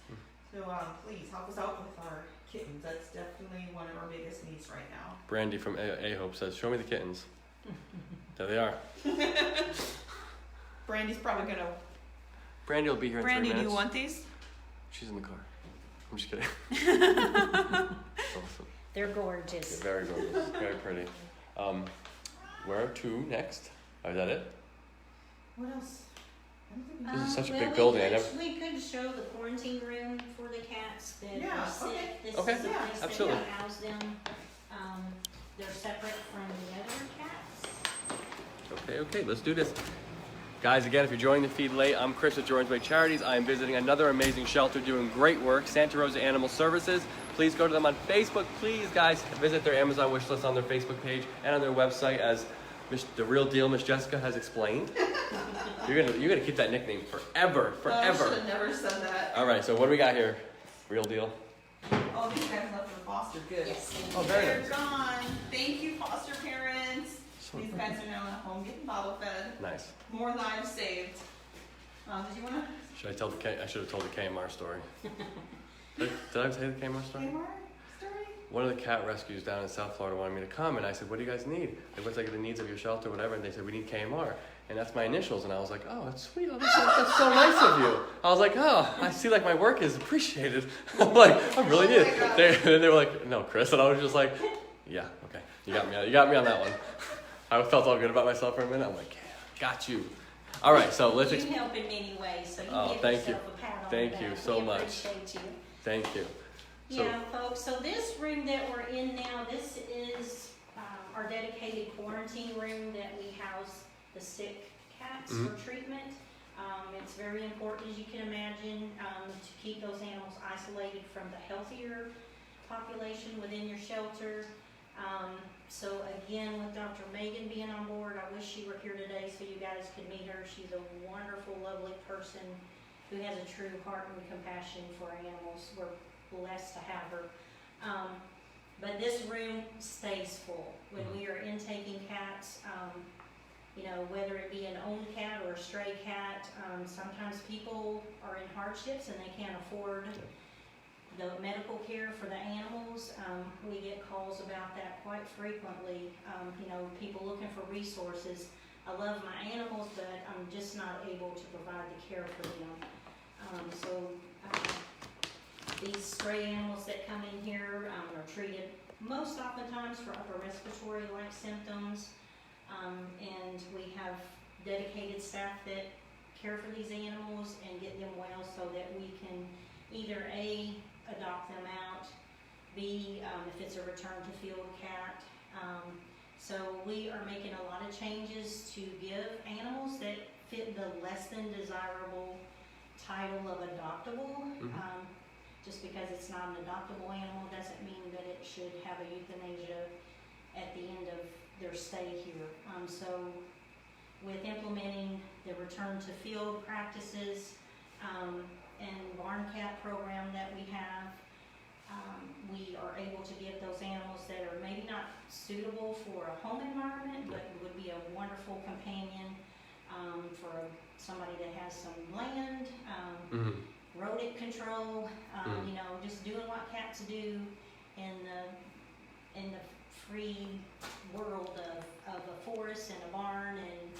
Speaker 2: So please help us out with our kittens. That's definitely one of our biggest needs right now.
Speaker 1: Brandy from A-Hope says, show me the kittens. There they are.
Speaker 2: Brandy's probably gonna.
Speaker 1: Brandy will be here in 3
Speaker 2: Brandy,
Speaker 1: minutes.
Speaker 2: do you want these?
Speaker 1: She's in the car. I'm just kidding. Awesome.
Speaker 3: They're gorgeous.
Speaker 1: Very gorgeous. Very pretty. Where to next? Oh, is that it?
Speaker 2: What else? I don't think we
Speaker 1: This is such a
Speaker 3: Well,
Speaker 1: big
Speaker 3: we
Speaker 1: building.
Speaker 3: could- We could show the quarantine room for the cats that
Speaker 2: Yeah,
Speaker 3: are sick.
Speaker 2: okay.
Speaker 3: This
Speaker 1: Okay,
Speaker 3: is the place
Speaker 1: absolutely.
Speaker 3: that we house them. They're separate from the other cats.
Speaker 1: Okay, let's do this. Guys, again, if you're joining the feed late, I'm Kris with Jordan's Way Charities. I am visiting another amazing shelter doing great work, Santa Rosa Animal Services. Please go to them on Facebook. Please, guys, visit their Amazon wish list on their Facebook page and on their website, as the real deal Miss Jessica has explained. You're gonna keep that nickname forever.
Speaker 2: I should have never said that.
Speaker 1: All right, so what do we got here? Real deal.
Speaker 2: Oh, these guys left for foster. Good.
Speaker 3: Yes.
Speaker 1: Oh, very
Speaker 2: They're
Speaker 1: nice.
Speaker 2: gone. Thank you, foster parents.
Speaker 1: So
Speaker 2: These guys are now at home getting bottle fed.
Speaker 1: nice.
Speaker 2: More lives saved. Did you want to?
Speaker 1: I should have told the KMR story. Did I say the KMR story?
Speaker 2: More story?
Speaker 1: One of the cat rescues down in South Florida wanted me to come, and I said, what do you guys need? Like, what's like the needs of your shelter, whatever? And they said, we need KMR. And that's my initials, and I was like, oh, that's sweet. Oh, that's so nice of you. I was like, oh, I see like my work is appreciated. I'm like, I really
Speaker 2: Oh
Speaker 1: did.
Speaker 2: my God.
Speaker 1: They were like, no, Kris. And I was just like, yeah, okay. You got me on that one. I felt all good about myself for a minute. I'm like, yeah, got you. All right, so let's
Speaker 3: You help in many ways, so you give
Speaker 1: thank
Speaker 3: yourself
Speaker 1: you.
Speaker 3: a pat on
Speaker 1: Thank
Speaker 3: the
Speaker 1: you
Speaker 3: back.
Speaker 1: so
Speaker 3: We
Speaker 1: much.
Speaker 3: appreciate you.
Speaker 1: Thank you. So,
Speaker 3: Yeah, folks, so this room that we're in now, this is our dedicated quarantine room that we house the sick cats for treatment. It's very important, as you can imagine, to keep those animals isolated from the healthier population within your shelter. So again, with Dr. Megan being on board, I wish she were here today so you guys could meet her. She's a wonderful, lovely person who has a true heart and compassion for animals. We're blessed to have her. But this room stays full. When we are intaking cats, whether it be an owned cat or a stray cat, sometimes people are in hardships and they can't afford the medical care for the animals. We get calls about that quite frequently. People looking for resources. I love my animals, but I'm just not able to provide the care for them. These stray animals that come in here are treated most oftentimes for upper respiratory-like symptoms. And we have dedicated staff that care for these animals and get them well so that we can either A, adopt them out, B, if it's a return to field cat. So we are making a lot of changes to give animals that fit the less than desirable title of adoptable. Just because it's not an adoptable animal doesn't mean that it should have a euthanasia at the end of their stay here. So with implementing the return to field practices and barn cat program that we have, we are able to give those animals that are maybe not suitable for a home environment, but would be a wonderful companion for somebody that has some land. rodent control, you know, just doing what cats do in the free world of a forest and a barn and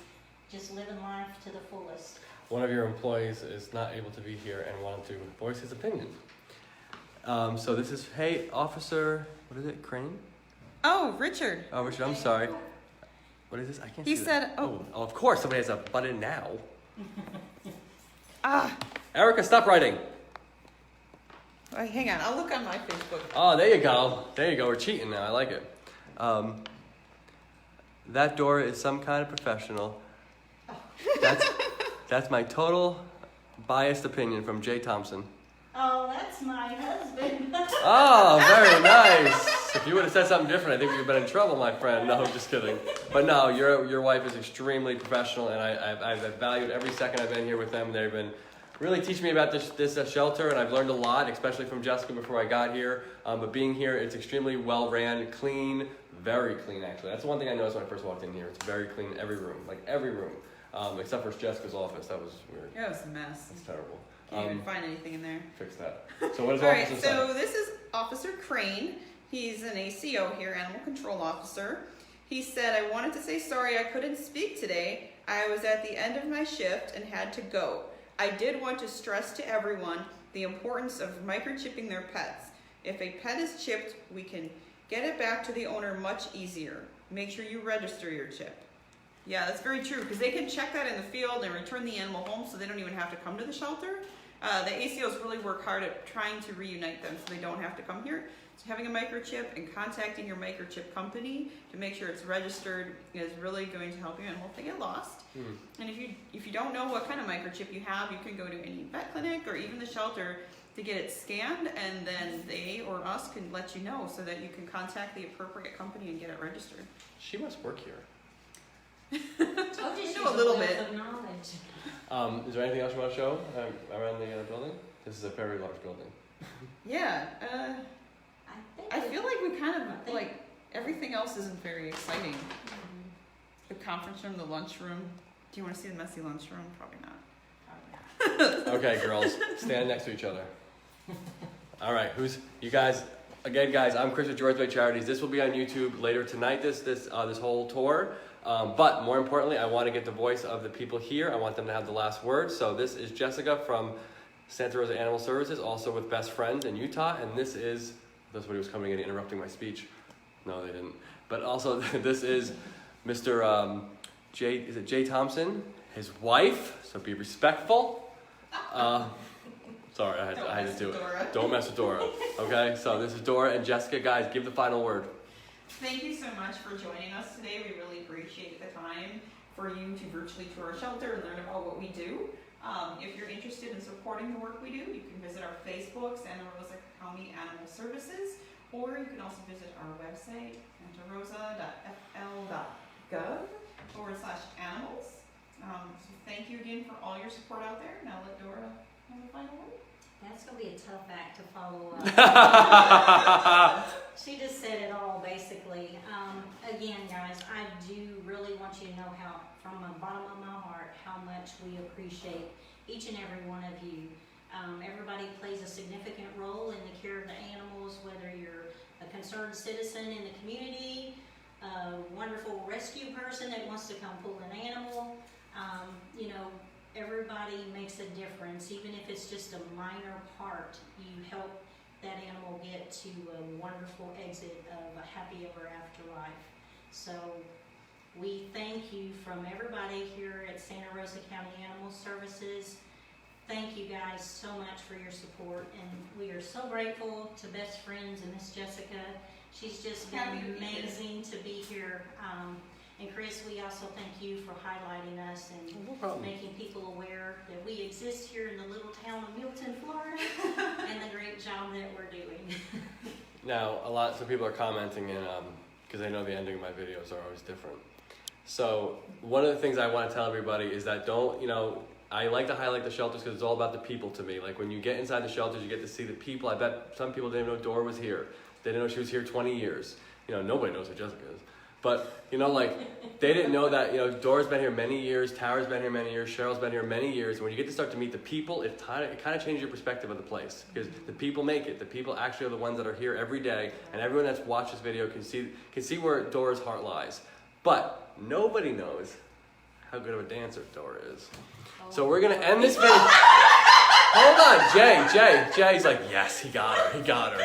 Speaker 3: just living life to the fullest.
Speaker 1: One of your employees is not able to be here and wanted to voice his opinion. So this is, hey, Officer, what is it, Crane?
Speaker 7: Oh, Richard.
Speaker 1: Oh, Richard, I'm sorry. What is this? I can't
Speaker 7: He
Speaker 1: see
Speaker 7: said,
Speaker 1: that.
Speaker 7: oh.
Speaker 1: Oh, of course, somebody has a button now.
Speaker 7: Ah,
Speaker 1: Erica, stop writing.
Speaker 2: Hang on, I'll look on my Facebook.
Speaker 1: Oh, there you go. There you go. We're cheating now. I like it. That door is some kind of professional. That's my total biased opinion from Jay Thompson.
Speaker 3: Oh, that's my husband.
Speaker 1: Oh, very nice. If you would have said something different, I think we would have been in trouble, my friend. No, I'm just kidding. But no, your wife is extremely professional, and I've valued every second I've been here with them. They've been really teaching me about this shelter, and I've learned a lot, especially from Jessica before I got here. But being here, it's extremely well ran, clean, very clean actually. That's the one thing I noticed when I first walked in here. It's very clean, every room, like every room, except for Jessica's office. That was weird.
Speaker 7: yeah, it was a mess.
Speaker 1: That's terrible.
Speaker 7: Can't even find anything in there.
Speaker 1: Fix that. So what does
Speaker 7: All right,
Speaker 1: Officer say?
Speaker 7: so this is Officer Crane. He's an ACO here, Animal Control Officer. He said, I wanted to say sorry I couldn't speak today. I was at the end of my shift and had to go. I did want to stress to everyone the importance of microchipping their pets. If a pet is chipped, we can get it back to the owner much easier. Make sure you register your chip. Yeah, that's very true, because they can check that in the field and return the animal home so they don't even have to come to the shelter. The ACOs really work hard at trying to reunite them so they don't have to come here. So having a microchip and contacting your microchip company to make sure it's registered is really going to help your animal if they get lost. And if you don't know what kind of microchip you have, you can go to any vet clinic or even the shelter to get it scanned, and then they or us can let you know so that you can contact the appropriate company and get it registered.
Speaker 1: She must work here.
Speaker 3: Told you she's
Speaker 7: know a little
Speaker 3: wealth
Speaker 7: bit.
Speaker 3: of knowledge.
Speaker 1: Is there anything else you want to show around the building? This is a very large building.
Speaker 7: Yeah, I feel like we kind of,
Speaker 3: think-
Speaker 7: like, everything else isn't very exciting. The conference room, the lunchroom. Do you want to see the messy lunchroom? Probably not.
Speaker 1: Okay, girls, stand next to each other. All right, you guys? Again, guys, I'm Kris with George Bay Charities. This will be on YouTube later tonight. This whole tour. But more importantly, I want to get the voice of the people here. I want them to have the last word. So this is Jessica from Santa Rosa Animal Services, also with Best Friends in Utah, and this is somebody was coming in and interrupting my speech. No, they didn't. But also, this is Mr. Jay Thompson, his wife. So be respectful. Sorry, I had to do it.
Speaker 2: Dora.
Speaker 1: Don't mess with Dora. Okay, so this is Dora and Jessica. Guys, give the final word.
Speaker 2: Thank you so much for joining us today. We really appreciate the time for you to virtually tour our shelter and learn about what we do. If you're interested in supporting the work we do, you can visit our Facebook, Santa Rosa County Animal Services, or you can also visit our website, santarosa.fl.gov/animals. So thank you again for all your support out there. Now let Dora have the final word.
Speaker 3: That's going to be a tough act to follow up. She just said it all, basically. Again, guys, I do really want you to know how, from the bottom of my heart, how much we appreciate each and every one of you. Everybody plays a significant role in the care of the animals, whether you're a concerned citizen in the community, a wonderful rescue person that wants to come pull an animal. Everybody makes a difference. Even if it's just a minor part, you help that animal get to a wonderful exit of a happy ever after life. So we thank you from everybody here at Santa Rosa County Animal Services. Thank you guys so much for your support, and we are so grateful to Best Friends and Miss Jessica. She's just been
Speaker 2: Happy to be here.
Speaker 3: amazing to be here. And Kris, we also thank you for highlighting us and
Speaker 1: No problem.
Speaker 3: making people aware that we exist here in the little town of Milton, Florida, and the great job that we're doing.
Speaker 1: Now, some people are commenting, and because they know the ending of my videos are always different. So one of the things I want to tell everybody is that I like to highlight the shelters because it's all about the people to me. Like when you get inside the shelters, you get to see the people. I bet some people didn't know Dora was here. They didn't know she was here 20 years. Nobody knows who Jessica is. But, you know, like, they didn't know that, you know, Dora's been here many years, Tara's been here many years, Cheryl's been here many years. And when you get to start to meet the people, it kind of changes your perspective of the place. Because the people make it. The people actually are the ones that are here every day. And everyone that's watched this video can see where Dora's heart lies. But nobody knows how good of a dancer Dora is. So we're going to end this video. Hold on, Jay's like, yes, he got her.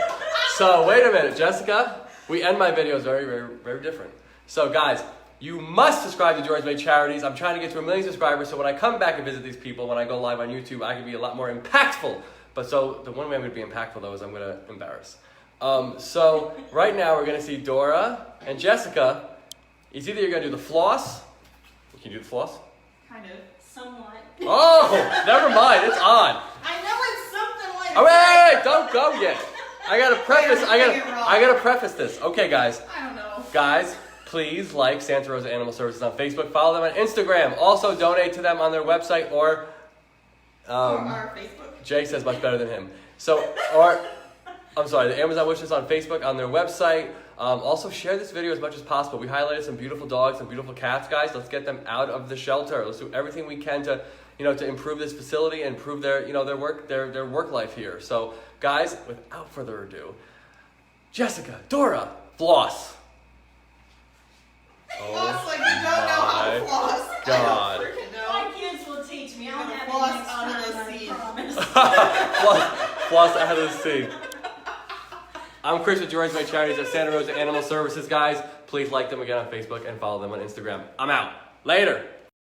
Speaker 1: So wait a minute, Jessica. We end my videos very, very, very different. So guys, you must subscribe to George Made Charities. I'm trying to get to 1 million subscribers, so when I come back and visit these people, when I go live on YouTube, I can be a lot more impactful. But so the one way I'm going to be impactful, though, is I'm going to embarrass. So right now we're going to see Dora and Jessica. It's either you're going to do the floss. Can you do the floss?
Speaker 2: Kind of.
Speaker 3: Somewhat.
Speaker 1: Oh, never mind. It's on.
Speaker 2: I know it's something like
Speaker 1: Oh, wait, don't go yet. I gotta preface. I
Speaker 2: Wait,
Speaker 1: gotta preface this. Okay, guys.
Speaker 2: I don't know.
Speaker 1: Guys, please like Santa Rosa Animal Services on Facebook. Follow them on Instagram. Also, donate to them on their website or.
Speaker 2: Our Facebook.
Speaker 1: Jay says much better than him. So, or I'm sorry, the Amazon wish list on Facebook, on their website. Also, share this video as much as possible. We highlighted some beautiful dogs and beautiful cats, guys. Let's get them out of the shelter. Let's do everything we can to, you know, to improve this facility and improve their, you know, their work life here. So, guys, without further ado, Jessica, Dora, floss.
Speaker 2: Floss like you don't know how to floss.
Speaker 1: God.
Speaker 2: I don't freaking know.
Speaker 3: My kids will teach me.
Speaker 2: You're
Speaker 3: I'll
Speaker 2: gonna
Speaker 3: have
Speaker 2: floss
Speaker 3: it next
Speaker 2: out of
Speaker 3: time,
Speaker 2: the
Speaker 3: I
Speaker 2: seat.
Speaker 3: promise.
Speaker 1: Floss out of the sea. I'm Kris with George Made Charities at Santa Rosa Animal Services, guys. Please like them again on Facebook and follow them on Instagram. I'm out. Later.